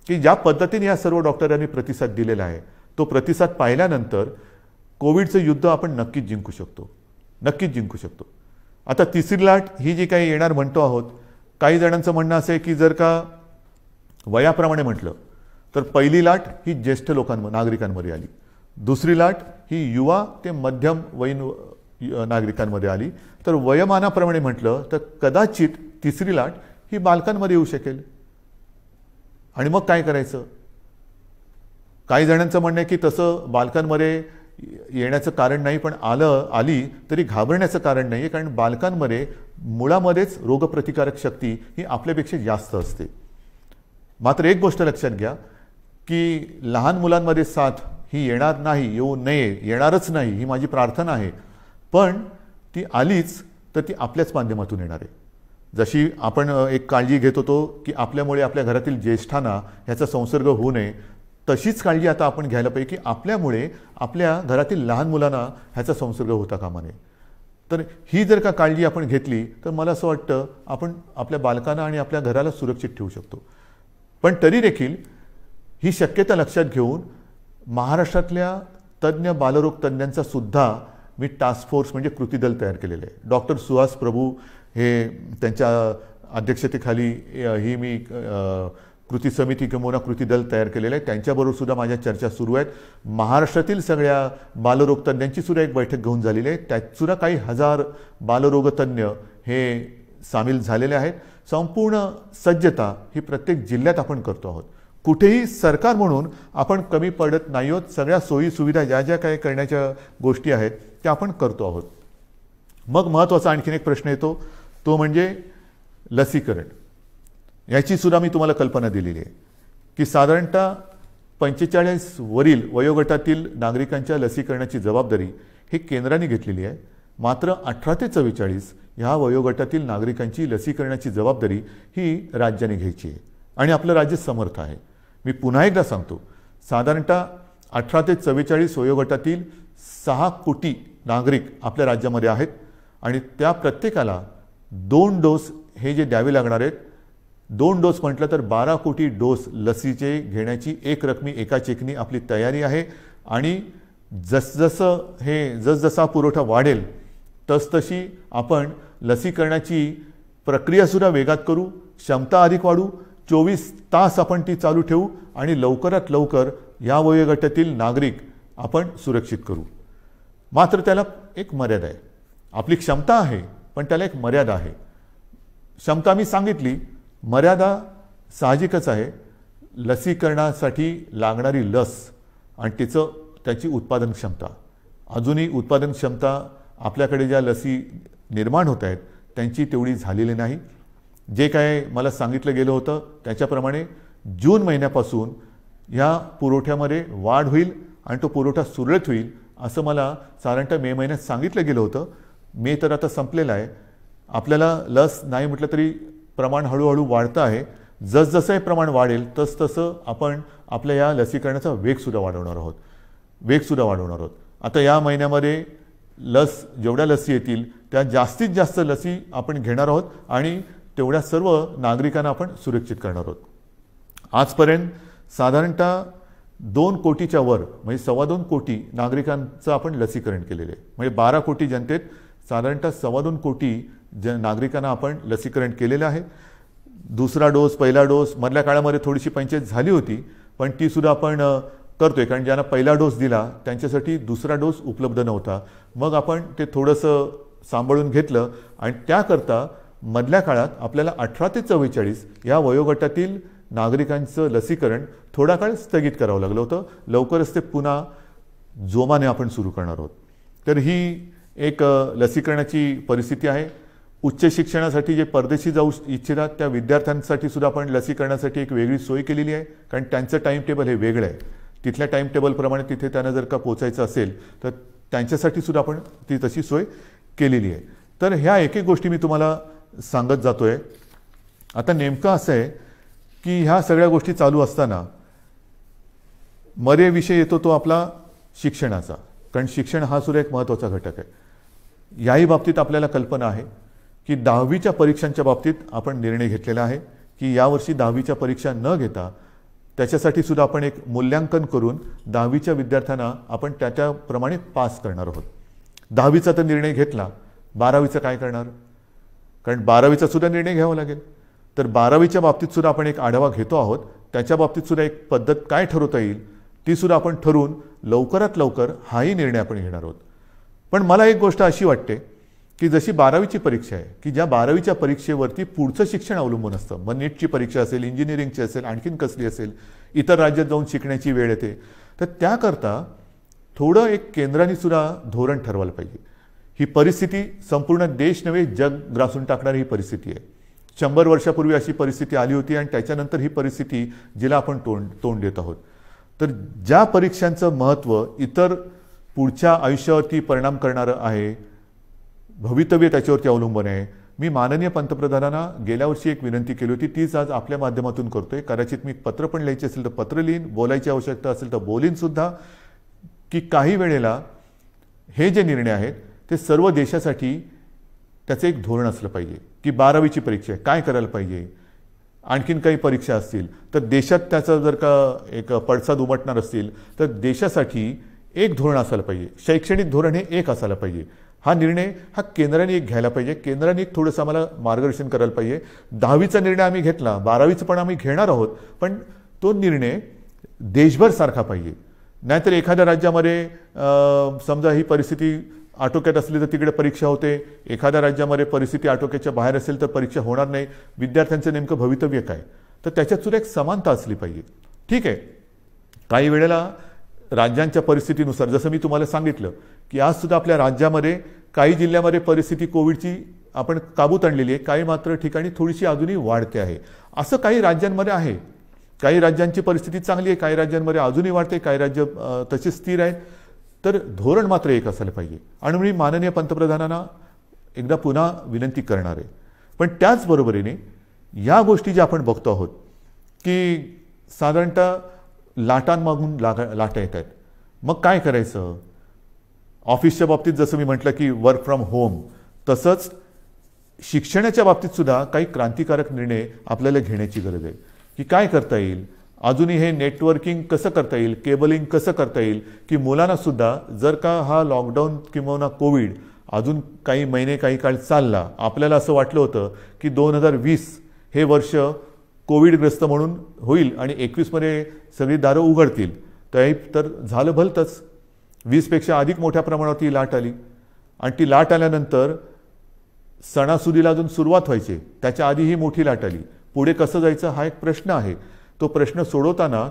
की ज्या पद्धतीने या सर्व डॉक्टरांनी प्रतिसाद दिलेला आहे तो प्रतिसाद पाहिल्यानंतर कोविडचं युद्ध आपण नक्कीच जिंकू शकतो, नक्कीच जिंकू शकतो. आता तिसरी लाट ही जी काही येणार म्हणतो आहोत, काही जणांचं म्हणणं असं आहे की जर का वयाप्रमाणे म्हटलं तर पहिली लाट ही ज्येष्ठ नागरिकांमध्ये आली, दुसरी लाट ही युवा ते मध्यम वयीन नागरिकांमध्ये आली, तर वयोमानाप्रमाणे म्हटलं तर कदाचित तिसरी लाट ही बालकांमध्ये येऊ शकेल. आणि मग काय करायचं. काही जणांचं म्हणणं आहे की तसं बालकांमध्ये येण्याचं कारण नाही, पण आली तरी घाबरण्याचं कारण नाही आहे, कारण बालकांमध्ये मुळामध्येच रोगप्रतिकारक शक्ती ही आपल्यापेक्षा जास्त असते. मात्र एक गोष्ट लक्षात घ्या की लहान मुलांमध्ये साथ ही येणार नाही, येऊ नये, येणारच नाही ही माझी प्रार्थना आहे. पण ती आलीच तर ती आपल्याच माध्यमातून येणार आहे. जशी आपण एक काळजी घेत होतो की आपल्यामुळे आपल्या घरातील ज्येष्ठांना ह्याचा संसर्ग होऊ नये, तशीच काळजी आता आपण घ्यायला पाहिजे की आपल्यामुळे आपल्या घरातील लहान मुलांना ह्याचा संसर्ग होता कामा नये. तर ही जर का काळजी आपण घेतली तर मला असं वाटतं आपण आपल्या बालकांना आणि आपल्या घराला सुरक्षित ठेवू शकतो. पण तरी देखील ही शक्यता लक्षात घेऊन महाराष्ट्रातल्या तज्ज्ञ बालरोग तज्ज्ञांचा सुद्धा मी टास्क फोर्स म्हणजे कृती दल तयार केलेलं आहे. डॉक्टर सुहास प्रभू हे त्यांच्या अध्यक्षतेखाली ही मी कृती समिती किंवा कृती दल तयार केलेलं आहे. त्यांच्याबरोबर सुद्धा माझ्या चर्चा सुरू आहेत. महाराष्ट्रातील सगळ्या बालरोग तज्ज्ञांची सुद्धा एक बैठक घेऊन झालेली आहे. त्यात सुद्धा काही हजार बालरोगतज्ञ हे सामील झालेले आहेत. संपूर्ण सज्जता ही प्रत्येक जिल्ह्यात आपण करतो आहोत. कुठेही सरकार म्हणून आपण कमी पडत नाही आहोत. सगळ्या सोयी सुविधा ज्या ज्या काही करण्याच्या गोष्टी आहेत त्या आपण करतो आहोत. मग महत्त्वाचा आणखीन एक प्रश्न येतो, तो म्हणजे लसीकरण. याची सुद्धा मी तुम्हाला कल्पना दिलेली आहे की साधारणतः 45 वरील वयोगटातील नागरिकांच्या लसीकरणाची जबाबदारी ही केंद्राने घेतलेली आहे. मात्र 18 ते 44 ह्या वयोगटातील नागरिकांची लसीकरणाची जबाबदारी ही राज्याने घ्यायची आहे आणि आपलं राज्य समर्थ आहे. मी पुन्हा एकदा सांगतो, साधारणतः 18 ते 44 वयोगटातील 6 कोटी नागरिक आपल्या राज्यामध्ये आहेत आणि त्या प्रत्येकाला 2 डोस हे जे द्यावे लागणार आहेत, 2 डोस म्हटलं तर 12 कोटी डोस लसीचे घेण्याची एक रकमी एका चेकनी आपली तयारी आहे. आणि जसजसा पुरवठा वाढेल तसतशी आपण लसीकरणाची प्रक्रियासुद्धा वेगात करू, क्षमता अधिक वाढू, 24 तास आपण ती चालू ठेवू आणि लवकरात लवकर या वयोगटातील नागरिक आपण सुरक्षित करू. मात्र त्याला एक मर्यादा आहे. आपली क्षमता आहे पण त्याला एक मर्यादा आहे. क्षमता मी सांगितली, मर्यादा साहजिकच आहे. लसीकरणासाठी लागणारी लस आणि त्याची उत्पादन क्षमता, अजूनही उत्पादन क्षमता आपल्याकडे ज्या लसी निर्माण होत आहेत त्यांची तेवढी झालेली नाही. जे काय मला सांगितलं गेलं होतं त्याच्याप्रमाणे जून महिन्यापासून ह्या पुरवठ्यामध्ये वाढ होईल आणि तो पुरवठा सुरळीत होईल असं मला साधारणतः मे महिन्यात सांगितलं गेलं होतं. मे तर आता संपलेला आहे. आपल्याला लस नाही म्हटलं तरी प्रमाण हळूहळू वाढतं आहे. जसजसं हे प्रमाण वाढेल तसतसं आपण आपल्या या लसीकरणाचा वेगसुद्धा वाढवणार आहोत. आता या महिन्यामध्ये जेवढ्या लसी येतील त्या जास्तीत जास्त लसी आपण घेणार आहोत आणि तेवढ्या सर्व नागरिकांना आपण सुरक्षित करणार आहोत. आजपर्यंत साधारणतः 2 कोटीच्या वर म्हणजे 2.25 कोटी नागरिकांचं आपण लसीकरण केलेलं आहे. म्हणजे 12 कोटी जनतेत साधारणतः 2.25 कोटी नागरिकांना आपण लसीकरण केलेलं आहे. दुसरा डोस, पहिला डोस मधल्या काळामध्ये थोडीशी पंचायत झाली होती पण ती सुद्धा आपण करतोय, कारण ज्यांना पहिला डोस दिला त्यांच्यासाठी दुसरा डोस उपलब्ध नव्हता. मग आपण ते थोडंसं सांभाळून घेतलं आणि त्याकरता मधल्या काळात आपल्याला 18 ते 44 या वयोगटातील नागरिकांचं लसीकरण थोडा काळ स्थगित करावं लागलं होतं. लवकरच ते पुन्हा जोमाने आपण सुरू करणार आहोत. तर ही एक लसीकरणाची परिस्थिती आहे. उच्च शिक्षणासाठी जे परदेशी जाऊ इच्छितात त्या विद्यार्थ्यांसाठी सुद्धा आपण लसीकरणासाठी एक वेगळी सोय केलेली आहे, कारण त्यांचं टाईम टेबल हे वेगळं आहे. तिथल्या टाईम टेबलप्रमाणे तिथे त्यांना जर का पोचायचं असेल तर त्यांच्यासाठी सुद्धा आपण ती तशी सोय केलेली आहे. तर ह्या एक गोष्टी मी तुम्हाला सांगत जातोय. आता नेमकं असं आहे की ह्या सगळ्या गोष्टी चालू असताना मध्ये विषय येतो तो आपला शिक्षणाचा, कारण शिक्षण हा सुद्धा एक महत्त्वाचा घटक आहे. याही बाबतीत आपल्याला कल्पना आहे की 10वीच्या परीक्षांच्या बाबतीत आपण निर्णय घेतलेला आहे की यावर्षी 10वीच्या परीक्षा न घेता त्याच्यासाठी सुद्धा आपण एक मूल्यांकन करून 10वीच्या विद्यार्थ्यांना आपण त्याप्रमाणे पास करणार आहोत. 10वीचा तर निर्णय घेतला, 12वीचं काय करणार? कारण 12वीचा सुद्धा निर्णय घ्यावा लागेल. तर 12वीच्या बाबतीत सुद्धा आपण एक आढावा घेतो आहोत. त्याच्या बाबतीत सुद्धा एक पद्धत काय ठरवता येईल ती सुद्धा आपण ठरवून लवकरात लवकर हाही निर्णय आपण घेणार आहोत. पण मला एक गोष्ट अशी वाटते की जशी 12वीची परीक्षा आहे की ज्या 12वीच्या परीक्षेवरती पुढचं शिक्षण अवलंबून असतं, मग नीटची परीक्षा असेल, इंजिनिअरिंगची असेल, आणखीन कसली असेल, इतर राज्यात जाऊन शिकण्याची वेळ येते, तर त्याकरता थोडं एक केंद्राने सुद्धा धोरण ठरवायला पाहिजे. ही परिस्थिती संपूर्ण देश नव्हे जग ग्रासून टाकणारी ही परिस्थिती आहे. 100 वर्षापूर्वी अशी परिस्थिती आली होती आणि त्याच्यानंतर ही परिस्थिती जिला आपण तोंड देत आहोत. तर ज्या परीक्षांचं महत्त्व इतर पुढच्या आयुष्यावरती परिणाम करणारं आहे, भवितव्य त्याच्यावरती अवलंबून आहे. मी माननीय पंतप्रधानांना गेल्या वर्षी एक विनंती केली होती, तीच आज आपल्या माध्यमातून करतोय. कदाचित मी पत्र पण लिहायचे असेल तर पत्र लिहीन, बोलायची आवश्यकता असेल तर बोलीन सुद्धा, की काही वेळेला हे जे निर्णय आहेत ते सर्व देशासाठी त्याचं एक धोरण असलं पाहिजे. की 12वीची परीक्षा आहे, काय करायला पाहिजे, आणखीन काही परीक्षा असतील तर देशात त्याचा जर का एक पडसाद उमटणार असतील तर देशासाठी एक धोरण असायला पाहिजे. शैक्षणिक धोरण हे एक असायला पाहिजे. हा निर्णय हा केंद्राने एक घ्यायला पाहिजे. केंद्राने एक थोडंसं आम्हाला मार्गदर्शन करायला पाहिजे. 10वीचा निर्णय आम्ही घेतला, 12वीचं पण आम्ही घेणार आहोत, पण तो निर्णय देशभर सारखा पाहिजे. नाहीतर एखाद्या राज्यामध्ये समजा ही परिस्थिती आटोक्यात असली तर तिकडे परीक्षा होते, एखाद्या राज्यामध्ये परिस्थिती आटोक्याच्या बाहेर असेल तर परीक्षा होणार नाही. विद्यार्थ्यांचं नेमकं भवितव्य काय, तर त्याच्यात सुद्धा एक समानता असली पाहिजे. ठीक आहे, काही वेळेला राज्यांच्या परिस्थितीनुसार, जसं मी तुम्हाला सांगितलं की आज सुद्धा आपल्या राज्यामध्ये काही जिल्ह्यामध्ये परिस्थिती कोविडची आपण काबूत आणलेली आहे, काही मात्र ठिकाणी थोडीशी अजूनही वाढते आहे. असं काही राज्यांमध्ये आहे. काही राज्यांची परिस्थिती चांगली आहे, काही राज्यांमध्ये अजूनही वाढते, काही राज्य तसे स्थिर आहेत. तर धोरण मात्र एक असायला पाहिजे. आणि मी माननीय पंतप्रधानांना एकदा पुन्हा विनंती करणार आहे. पण त्याचबरोबरीने या गोष्टी ज्या आपण बघतो आहोत की साधारणतः लाटांमागून लाटा येत आहेत, मग काय करायचं. ऑफिसच्या बाबतीत जसं मी म्हटलं की वर्क फ्रॉम होम, तसंच शिक्षणाच्या बाबतीत सुद्धा काही क्रांतिकारक निर्णय आपल्याला घेण्याची गरज आहे. की काय करता येईल, अजूनही हे नेटवर्किंग कसं करता येईल, केबलिंग कसं करता येईल, की मुलांना सुद्धा जर का हा लॉकडाऊन किंवा कोविड अजून काही महिने काही काळ चालला, आपल्याला असं वाटलं होतं की 2020 हे वर्ष कोविडग्रस्त म्हणून होईल आणि 21मध्ये सगळी दारं उघडतील, तर झालं भलतंच. 20पेक्षा अधिक मोठ्या प्रमाणावरती लाट आली आणि ती लाट आल्यानंतर सणासुदीला अजून सुरुवात व्हायची, त्याच्या आधी ही मोठी लाट आली. पुढे कसं जायचं हा एक प्रश्न आहे. तो प्रश्न सोडवताना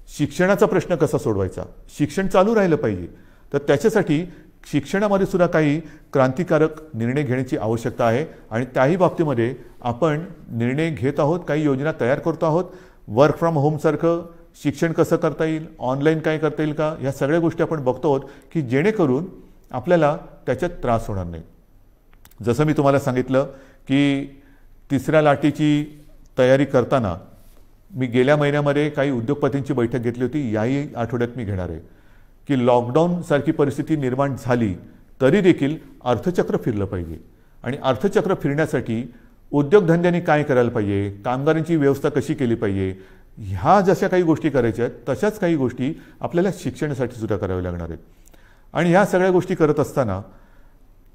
शिक्षणाचा प्रश्न कसा सोडवायचा, शिक्षण चालू राहिलं पाहिजे, तर त्याच्यासाठी शिक्षणामध्ये सुद्धा काही क्रांतिकारक निर्णय घेण्याची आवश्यकता आहे. आणि त्याही बाबतीमध्ये आपण निर्णय घेत आहोत, काही योजना तयार करतो आहोत. वर्क फ्रॉम होमसारखं शिक्षण कसं करता येईल, ऑनलाईन काय करता येईल का, ह्या सगळ्या गोष्टी आपण बघतो आहोत की जेणेकरून आपल्याला त्याच्यात त्रास होणार नाही. जसं मी तुम्हाला सांगितलं की तिसऱ्या लाटेची तयारी करताना मी गेल्या महिन्यामध्ये काही उद्योगपतींची बैठक घेतली होती, याही आठवड्यात मी घेणार आहे. की लॉकडाऊनसारखी परिस्थिती निर्माण झाली तरी देखील अर्थचक्र फिरलं पाहिजे. आणि अर्थचक्र फिरण्यासाठी उद्योगधंद्यांनी काय करायला पाहिजे, कामगारांची व्यवस्था कशी केली पाहिजे, ह्या जशा काही गोष्टी करायच्या आहेत तशाच काही गोष्टी आपल्याला शिक्षणासाठी सुद्धा कराव्या लागणार आहेत. आणि ह्या सगळ्या गोष्टी करत असताना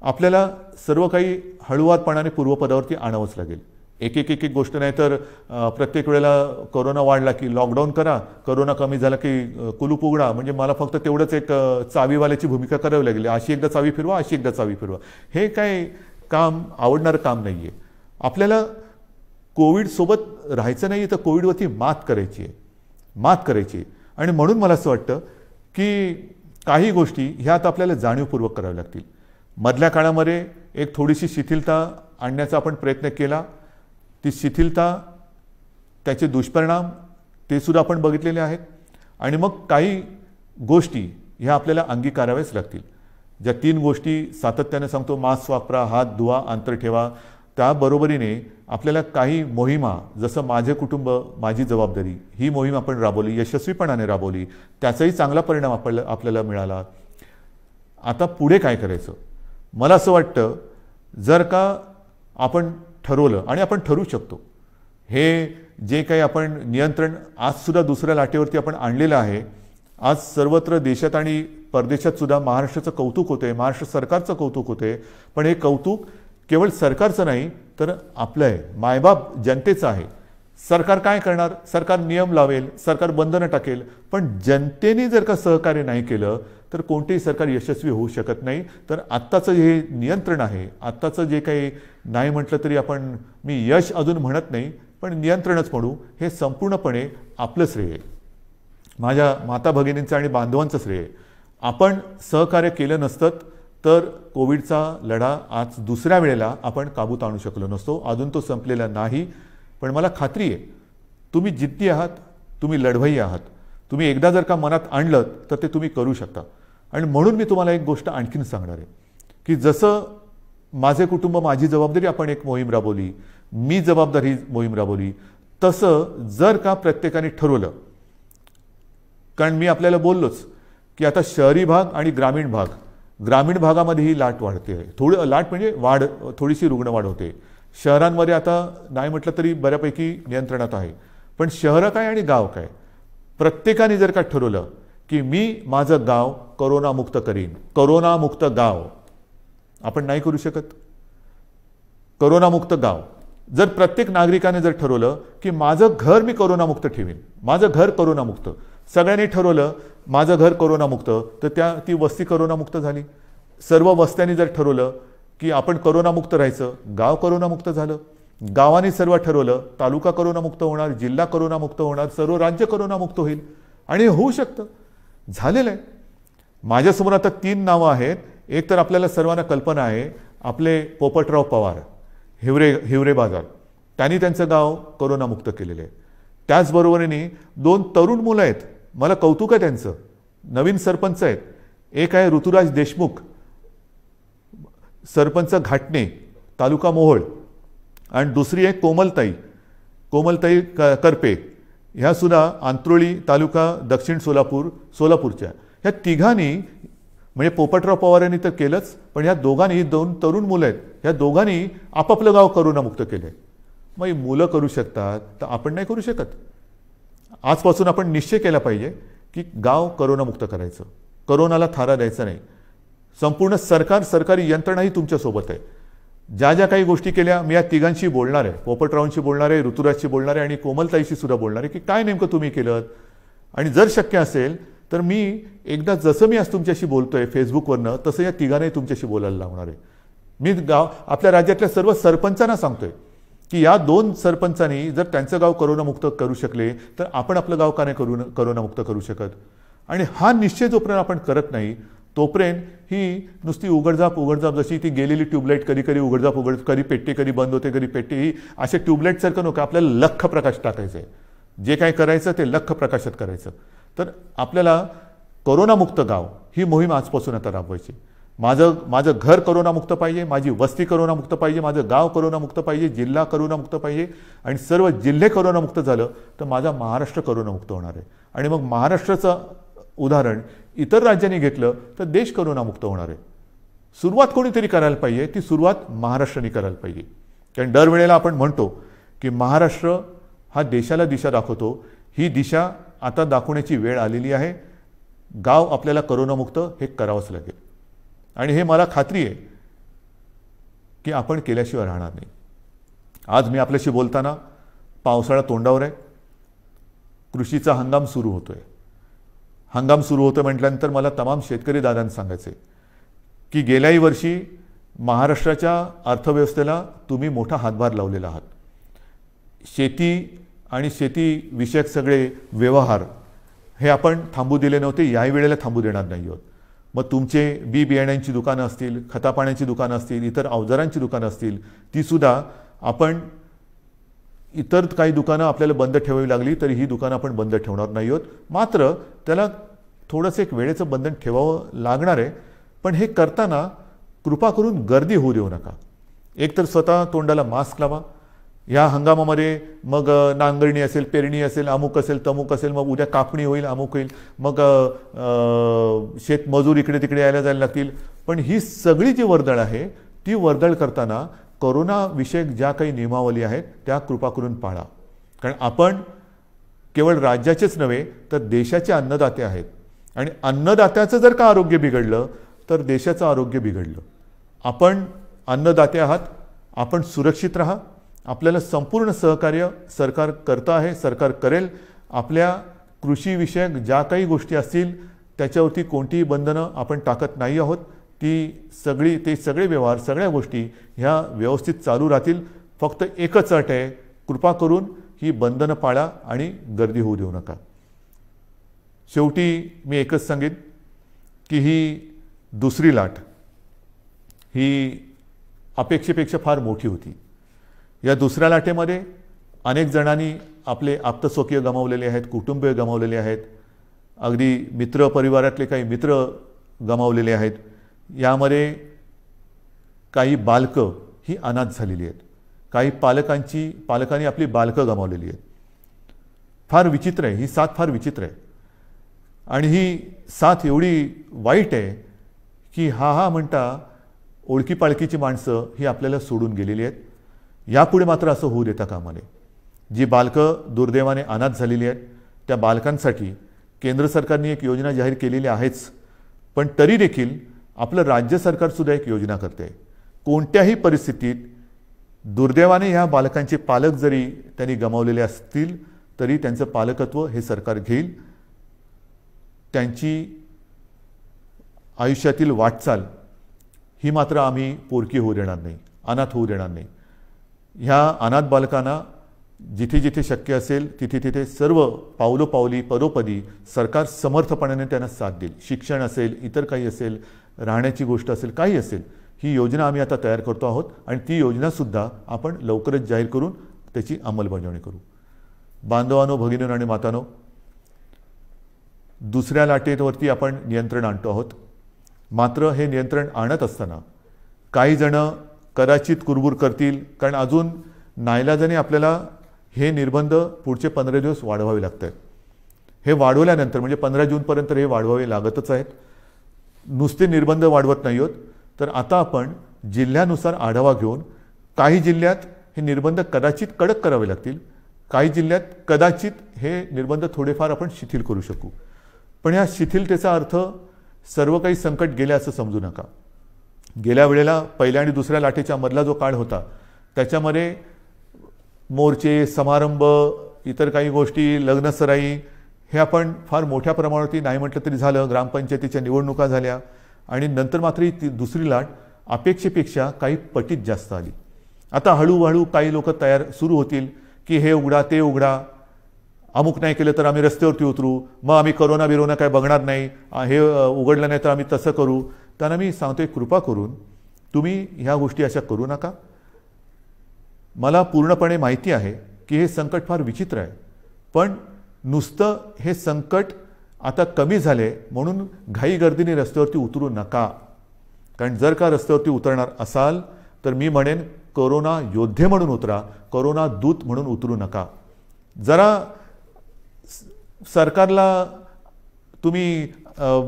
आपल्याला सर्व काही हळूवारपणाने पूर्वपदावरती आणावंच लागेल. एक एक एक एक गोष्ट नाही तर प्रत्येक वेळेला कोरोना वाढला की लॉकडाऊन करा, कोरोना कमी झाला की कुलूप उघडा, म्हणजे मला फक्त तेवढंच एक चावीवाल्याची भूमिका करावी लागली. अशी एकदा चावी फिरवा, अशी एकदा चावी फिरवा, हे काय काम आवडणारं काम नाही आहे. आपल्याला कोविडसोबत राहायचं नाही तर कोविडवरती मात करायची आहे. आणि म्हणून मला असं वाटतं की काही गोष्टी ह्या आता आपल्याला जाणीवपूर्वक कराव्या लागतील. मधल्या काळामध्ये एक थोडीशी शिथिलता आणण्याचा आपण प्रयत्न केला. ती शिथिलता, त्याचे दुष्परिणाम ते सुद्धा आपण बघितलेले आहेत. आणि मग काही गोष्टी ह्या आपल्याला अंगीकाराव्याच लागतील. ज्या 3 गोष्टी सातत्याने सांगतो, मास्क वापरा, हात धुवा, अंतर ठेवा, त्याबरोबरीने आपल्याला काही मोहिमा, जसं माझे कुटुंब माझी जबाबदारी, ही मोहीम आपण राबवली, यशस्वीपणाने राबवली, त्याचाही चांगला परिणाम आपल्याला मिळाला. आता पुढे काय करायचं, मला असं वाटतं जर का आपण ठरवलं, आणि आपण ठरवू शकतो, हे जे काही आपण नियंत्रण आजसुद्धा दुसऱ्या लाटेवरती आपण आणलेलं आहे. आज सर्वत्र देशात आणि परदेशात सुद्धा महाराष्ट्राचं कौतुक होते, महाराष्ट्र सरकारचं कौतुक होते. पण हे कौतुक केवळ सरकारचं नाही तर आपलं आहे, मायबाप जनतेचं आहे. सरकार काय करणार, सरकार नियम लावेल, सरकार बंधनं टाकेल, पण जनतेने जर का सहकार्य नाही केलं तर कोणतेही सरकार यशस्वी होऊ शकत नाही. तर आत्ताचं हे नियंत्रण आहे, आत्ताचं जे काही नाही म्हटलं तरी आपण, मी यश अजून म्हणत नाही पण नियंत्रणच म्हणू, हे संपूर्णपणे आपलं श्रेय आहे, माझ्या माता भगिनींचं आणि बांधवांचं श्रेय आहे. आपण सहकार्य केलं नसतं तर कोविडचा लढा आज दुसऱ्या वेळेला आपण काबूत आणू शकलो नसतो. अजून तो संपलेला नाही, पण मला खात्री आहे तुम्ही जिद्दी आहात, तुम्ही लढवई आहात. तुम्ही एकदा जर का मनात आणलं तर ते तुम्ही करू शकता. आणि म्हणून मी तुम्हाला एक गोष्ट आणखीन सांगणार आहे की जसं माझे कुटुंब माझी जबाबदारी आपण एक मोहीम राबवली, मी जबाबदारी मोहीम राबवली, तसं जर का प्रत्येकाने ठरवलं, कारण मी आपल्याला बोललोच की आता शहरी भाग आणि ग्रामीण भागामध्ये ही लाट वाढते आहे. थोडं लाट म्हणजे थोडीशी रुग्ण वाढ होते. शहरांमध्ये आता नाही म्हटलं तरी बऱ्यापैकी नियंत्रणात आहे. पण शहरं काय आणि गाव काय, प्रत्येकाने जर का ठरवलं की मी माझं गाव कोरोनामुक्त करीन, कोरोनामुक्त गाव आपण नाही करू शकत. कोरोनामुक्त गाव जर प्रत्येक नागरिकाने जर ठरवलं की माझं घर मी कोरोनामुक्त ठेवीन, माझं घर कोरोनामुक्त, सगळ्यांनी ठरवलं माझं घर कोरोनामुक्त, तर ती वस्ती कोरोनामुक्त झाली. सर्व वस्त्यांनी जर ठरवलं की आपण कोरोनामुक्त राहायचं, गाव कोरोनामुक्त झालं. गावाने सर्व ठरवलं तालुका कोरोनामुक्त होणार, जिल्हा कोरोनामुक्त होणार, सर्व राज्य कोरोनामुक्त होईल. आणि होऊ शकतं, झालेलं आहे. माझ्यासमोर आता 3 नावं आहेत. एक तर आपल्याला सर्वांना कल्पना आहे, आपले पोपटराव पवार, हिवरे बाजार, त्यांनी त्यांचं गाव कोरोनामुक्त केलेलं आहे. त्याचबरोबरीने 2 तरुण मुलं आहेत, मला कौतुक आहे त्यांचं, नवीन सरपंच आहेत. एक आहे ऋतुराज देशमुख, सरपंच घाटणे, तालुका मोहोळ, आणि दुसरी आहे कोमलताई करपे, ह्या सुद्धा आंत्रोळी तालुका दक्षिण सोलापूरच्या. ह्या तिघांनी म्हणजे पोपटराव पवार यांनी तर केलंच, पण ह्या दोघांनी 2 तरुण मुलं आहेत, ह्या दोघांनी आपापलं गाव कोरोनामुक्त केलं आहे. मग ही मुलं करू शकतात तर आपण नाही करू शकत. आजपासून आपण निश्चय केला पाहिजे की गाव कोरोनामुक्त करायचं, कोरोनाला थारा द्यायचा नाही. संपूर्ण सरकारी यंत्रणाही तुमच्यासोबत आहे. ज्या ज्या काही गोष्टी केल्या मी या तिघांशी बोलणार आहे, पोपटरावांशी बोलणार आहे, ऋतुराजशी बोलणार आहे आणि कोमलताईशी सुद्धा बोलणार आहे की काय नेमकं तुम्ही केलं. आणि जर शक्य असेल तर मी एकदा जसं मी आज तुमच्याशी बोलतोय फेसबुकवरनं, तसं या तिघांनाही तुमच्याशी बोलायला लावणार आहे. मी आपल्या राज्यातल्या सर्व सरपंचांना सांगतोय की या 2 सरपंचांनी जर त्यांचं गाव कोरोनामुक्त करू शकले तर आपण आपलं गाव का नाही कोरोनामुक्त करू शकत. आणि हा निश्चय जोपर्यंत आपण करत नाही तोपर्यंत ही नुसती उघडझाप जशी ती गेलेली ट्यूबलाईट कधी उघडझाप कधी पेटते, कधी बंद होते, कधी पेटते, ही अशा ट्यूबलाईटसारखं नको. आपल्याला लख्ख प्रकाश टाकायचं आहे. जे काय करायचं ते लख्ख प्रकाशात करायचं. तर आपल्याला कोरोनामुक्त गाव ही मोहीम आजपासून आता राबवायची. माझं घर कोरोनामुक्त पाहिजे, माझी वस्ती कोरोनामुक्त पाहिजे, माझं गाव कोरोनामुक्त पाहिजे, जिल्हा कोरोनामुक्त पाहिजे, आणि सर्व जिल्हे कोरोनामुक्त झालं तर माझा महाराष्ट्र कोरोनामुक्त होणार आहे. आणि मग महाराष्ट्राचं उदाहरण इतर राज्यांनी घेतलं तर देश कोरोनामुक्त होणार आहे. सुरुवात कोणीतरी करायला पाहिजे, ती सुरुवात महाराष्ट्राने करायला पाहिजे. कारण दरवेळेला आपण म्हणतो की महाराष्ट्र हा देशाला दिशा दाखवतो, ही दिशा आता दाखवण्याची वेळ आलेली आहे. गाव आपल्याला कोरोनामुक्त हे करावंच लागेल. आणि हे मला खात्री आहे की आपण केल्याशिवाय राहणार नाही. आज मी आपल्याशी बोलताना पावसाळा तोंडावर आहे, कृषीचा हंगाम सुरू होतोय. हंगाम सुरू होतं म्हटल्यानंतर मला तमाम शेतकरी दादांना सांगायचं आहे की गेल्याही वर्षी महाराष्ट्राच्या अर्थव्यवस्थेला तुम्ही मोठा हातभार लावलेला आहात. शेती आणि शेतीविषयक सगळे व्यवहार हे आपण थांबू दिले नव्हते, याही वेळेला थांबू देणार नाही आहोत. मग तुमचे बियाण्यांची दुकानं असतील, खतापाण्याची दुकानं असतील, इतर अवजारांची दुकानं असतील, तीसुद्धा आपण इतर काही दुकानं आपल्याला बंद ठेवावी लागली तरी ही दुकानं आपण बंद ठेवणार नाही आहोत. मात्र त्याला थोडंसं एक वेळेचं बंधन ठेवावं लागणार आहे. पण हे करताना कृपा करून गर्दी होऊ देऊ नका. एकतर स्वतः तोंडाला मास्क लावा. या हंगामामध्ये मग नांगरणी असेल, पेरणी असेल, अमुक असेल, तमुक असेल, मग उद्या कापणी होईल, अमुक होईल, मग शेतमजूर इकडे तिकडे यायला जायला लागतील. पण ही सगळी जी वर्दळ आहे ती वर्दळ करताना कोरोनाविषयक ज्या काही नियमावली आहेत त्या कृपा करून पाळा. कारण आपण केवळ राज्याचेच नव्हे तर देशाचे अन्नदाते आहेत. आणि अन्नदात्याचं जर का आरोग्य बिघडलं तर देशाचं आरोग्य बिघडलं. आपण अन्नदाते आहात, आपण सुरक्षित राहा. आपल्याला संपूर्ण सहकार्य सरकार करतं आहे, सरकार करेल. आपल्या कृषीविषयक ज्या काही गोष्टी असतील त्याच्यावरती कोणतीही बंधनं आपण टाकत नाही आहोत. ते सगळे व्यवहार, सगळ्या गोष्टी ह्या व्यवस्थित चालू राहतील. फक्त एकच अट आहे, कृपा करून ही बंधनं पाळा आणि गर्दी होऊ देऊ नका. शेवटी मी एकच सांगेन की ही दुसरी लाट ही अपेक्षेपेक्षा फार मोठी होती. या दुसऱ्या लाटेमध्ये अनेक जणांनी आपले आप्तस्वकीय गमावलेले आहेत, कुटुंबीय गमावलेले आहेत, अगदी मित्र परिवारातले काही मित्र गमावलेले आहेत. यामध्ये काही बालकं ही अनाथ झालेली आहेत, काही पालकांनी आपली बालकं गमावलेली आहेत. फार विचित्र आहे, ही साथ फार विचित्र आहे. आणि ही साथ एवढी वाईट आहे की हा म्हणता ओळखी पाळखीची माणसं ही आपल्याला सोडून गेलेली आहेत. यापुढे मात्र असं होऊ देता कामा नये. जी बालकं दुर्दैवाने अनाथ झालेली आहेत त्या बालकांसाठी केंद्र सरकारने एक योजना जाहीर केलेली आहेच, पण तरी देखील आपलं राज्य सरकारसुद्धा एक योजना करते. कोणत्याही परिस्थितीत दुर्दैवाने ह्या बालकांचे पालक जरी त्यांनी गमावलेले असतील तरी त्यांचं पालकत्व हे सरकार घेईल. त्यांची आयुष्यातील वाटचाल ही मात्र आम्ही पोरकी होऊ देणार नाही, अनाथ होऊ देणार नाही. ह्या अनाथ बालकांना जिथे जिथे शक्य असेल तिथे तिथे सर्व पावलोपावली पदोपदी सरकार समर्थपणाने त्यांना साथ देईल. शिक्षण असेल, इतर काही असेल, राहण्याची गोष्ट असेल, काही असेल, ही योजना आम्ही आता तयार करतो आहोत आणि ती योजनासुद्धा आपण लवकरच जाहीर करून त्याची अंमलबजावणी करू. बांधवांनो, भगिनींनो आणि मातांनो, दुसऱ्या लाटेवरती आपण नियंत्रण आणतो आहोत. मात्र हे नियंत्रण आणत असताना काही जण कदाचित कुरबुर करतील, कारण अजून नाईलाजाने आपल्याला हे निर्बंध पुढचे 15 दिवस वाढवावे लागत आहेत. हे वाढवल्यानंतर म्हणजे 15 जूनपर्यंत हे वाढवावे लागतच आहेत. नुसते निर्बंध वाढवत नाही आहोत, तर आता आपण जिल्ह्यानुसार आढावा घेऊन काही जिल्ह्यात हे निर्बंध कदाचित कडक करावे लागतील, काही जिल्ह्यात कदाचित हे निर्बंध थोडेफार आपण शिथिल करू शकू. पण ह्या शिथिलतेचा अर्थ सर्व काही संकट गेले असं समजू नका. गेल्या वेळेला पहिल्या आणि दुसऱ्या लाटेच्या मधला जो काळ होता त्याच्यामध्ये मोर्चे, समारंभ, इतर काही गोष्टी, लग्नसराई हे आपण फार मोठ्या प्रमाणावरती नाही म्हटलं तरी झालं. ग्रामपंचायतीच्या निवडणुका झाल्या आणि नंतर मात्र ती दुसरी लाट अपेक्षेपेक्षा काही पटीत जास्त आली. आता हळूहळू काही लोक तयार सुरू होतील की हे उघडा ते उघडा, अमुक नाही केलं तर आम्ही रस्त्यावरती उतरू, मग आम्ही करोना काय बघणार नाही, हे उघडलं नाही तर आम्ही तसं करू. त्यांना मी सांगतोय, कृपा करून तुम्ही ह्या गोष्टी अशा करू नका. मला पूर्णपणे माहिती आहे की हे संकट फार विचित्र आहे, पण नुसतं हे संकट आता कमी झाले म्हणून घाईगर्दीने रस्त्यावरती उतरू नका. कारण जर का रस्त्यावरती उतरणार असाल तर मी म्हणेन कोरोना योद्धे म्हणून उतरा, कोरोना दूत म्हणून उतरू नका. जरा सरकारला तुम्ही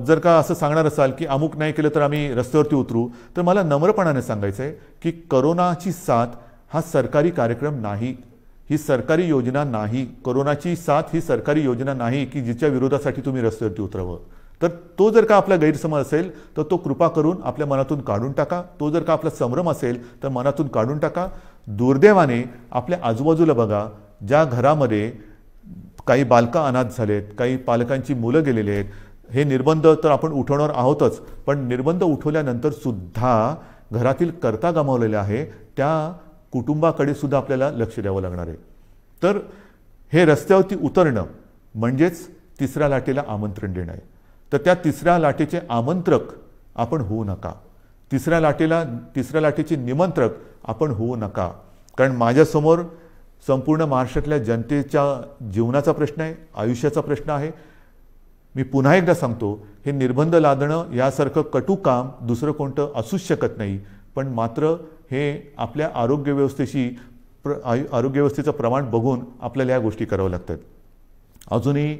जर का असं सांगणार असाल की अमुक नाही केलं तर आम्ही रस्त्यावरती उतरू, तर मला नम्रपणाने सांगायचं आहे की कोरोनाची साथ हा सरकारी कार्यक्रम नाही, ही सरकारी योजना नाही. कोरोनाची साथ ही सरकारी योजना नाही की जिच्या विरोधासाठी तुम्ही रस्त्यावरती उतरावं. तर तो जर का आपला गैरसमज असेल तर तो कृपा करून आपल्या मनातून काढून टाका. तो जर का आपला संभ्रम असेल तर मनातून काढून टाका. दुर्दैवाने आपल्या आजूबाजूला बघा, ज्या घरामध्ये काही बालकं अनाथ झालेत, काही पालकांची मुलं गेलेली आहेत, हे निर्बंध तर आपण उठवणार आहोतच, पण निर्बंध उठवल्यानंतर सुद्धा घरातील कर्ता गमावलेला आहे त्या कुटुंबाकडे सुद्धा आपल्याला लक्ष द्यावं लागणार आहे. तर हे रस्त्यावरती उतरणं म्हणजेच तिसऱ्या लाटेला आमंत्रण देणं आहे. तर त्या तिसऱ्या लाटेचे आमंत्रक आपण होऊ नका. तिसऱ्या लाटेचे निमंत्रक आपण होऊ नका. कारण माझ्यासमोर संपूर्ण महाराष्ट्रातल्या जनतेच्या जीवनाचा प्रश्न आहे, आयुष्याचा प्रश्न आहे. मी पुन्हा एकदा सांगतो, हे निर्बंध लादणं यासारखं कटू काम दुसरं कोणतं असूच शकत नाही. पण मात्र हे आपल्या आरोग्य व्यवस्थेचं प्रमाण बघून आपल्याला या गोष्टी कराव्या लागतात. अजूनही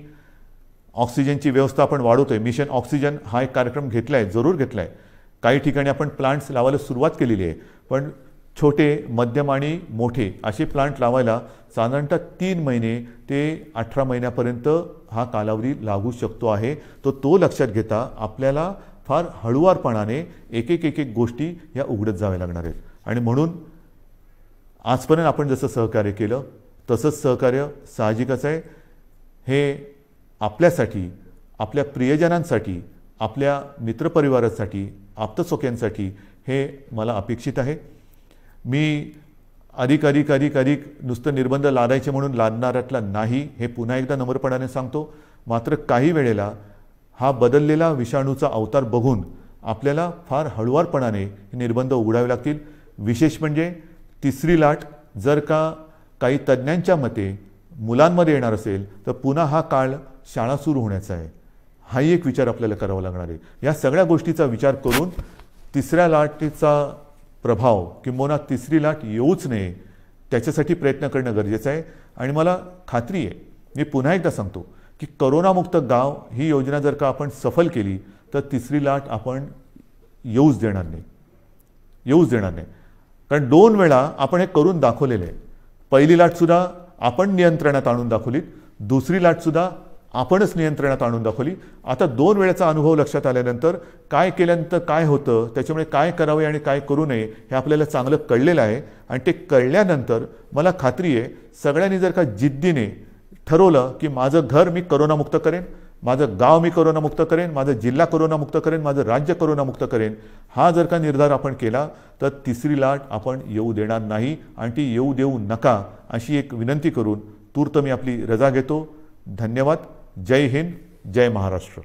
ऑक्सिजनची व्यवस्था आपण वाढवतोय. मिशन ऑक्सिजन हा एक कार्यक्रम घेतला आहे, जरूर घेतला आहे. काही ठिकाणी आपण प्लांट्स लावायला सुरुवात केलेली आहे, पण छोटे, मध्यम आणि मोठे असे प्लांट लावायला साधारणतः 3 महिने ते 18 महिन्यापर्यंत हा कालावधी लागू शकतो आहे. तो लक्षात घेता आपल्याला फार हळुवारपणाने एक एक गोष्टी ह्या उघडत जाव्या लागणार आहेत. आणि म्हणून आजपर्यंत आपण जसं सहकार्य केलं तसंच सहकार्य साहजिकच आहे. हे आपल्यासाठी, आपल्या प्रियजनांसाठी, आपल्या मित्रपरिवारासाठी, आप्तसोक्यांसाठी हे मला अपेक्षित आहे. मी अधिक नुसतं निर्बंध लादायचे म्हणून लादणाऱ्यातला नाही, हे पुन्हा एकदा नम्रपणाने सांगतो. मात्र काही वेळेला हा बदललेला विषाणूचा अवतार बघून आपल्याला फार हळुवारपणाने निर्बंध उघडावे लागतील. विशेष म्हणजे तिसरी लाट जर का काही तज्ज्ञांच्या मते मुलांमध्ये येणार असेल तर पुन्हा हा काळ शाळा सुरू होण्याचा आहे. हाही एक विचार आपल्याला करावा लागणार आहे. या सगळ्या गोष्टीचा विचार करून तिसऱ्या लाटेचा प्रभाव किंबहुना तिसरी लाट येऊच नये त्याच्यासाठी प्रयत्न करणं गरजेचं आहे. आणि मला खात्री आहे, मी पुन्हा एकदा सांगतो की करोनामुक्त गाव ही योजना जर का आपण सफल केली तर तिसरी लाट आपण येऊच देणार नाही. कारण 2 वेळा आपण हे करून दाखवलेलं आहे. पहिली लाटसुद्धा आपण नियंत्रणात आणून दाखवली, दुसरी लाटसुद्धा आपणच नियंत्रणात आणून दाखवली. आता 2 वेळेचा अनुभव लक्षात आल्यानंतर काय केल्यानंतर काय होतं, त्याच्यामुळे काय करावे आणि काय करू नये हे आपल्याला चांगलं कळलेलं आहे. आणि ते कळल्यानंतर मला खात्री आहे सगळ्यांनी जर का जिद्दीने ठरवलं की माझं घर मी करोनामुक्त करेन, माझं गाव मी करोनामुक्त करेन, माझं जिल्हा करोनामुक्त करेन, माझं राज्य करोनामुक्त करेन, हा जर का निर्धार आपण केला तर तिसरी लाट आपण येऊ देणार नाही आणि ती येऊ देऊ नका अशी एक विनंती करून तूर्त मी आपली रजा घेतो. धन्यवाद. जय हिंद, जय महाराष्ट्र.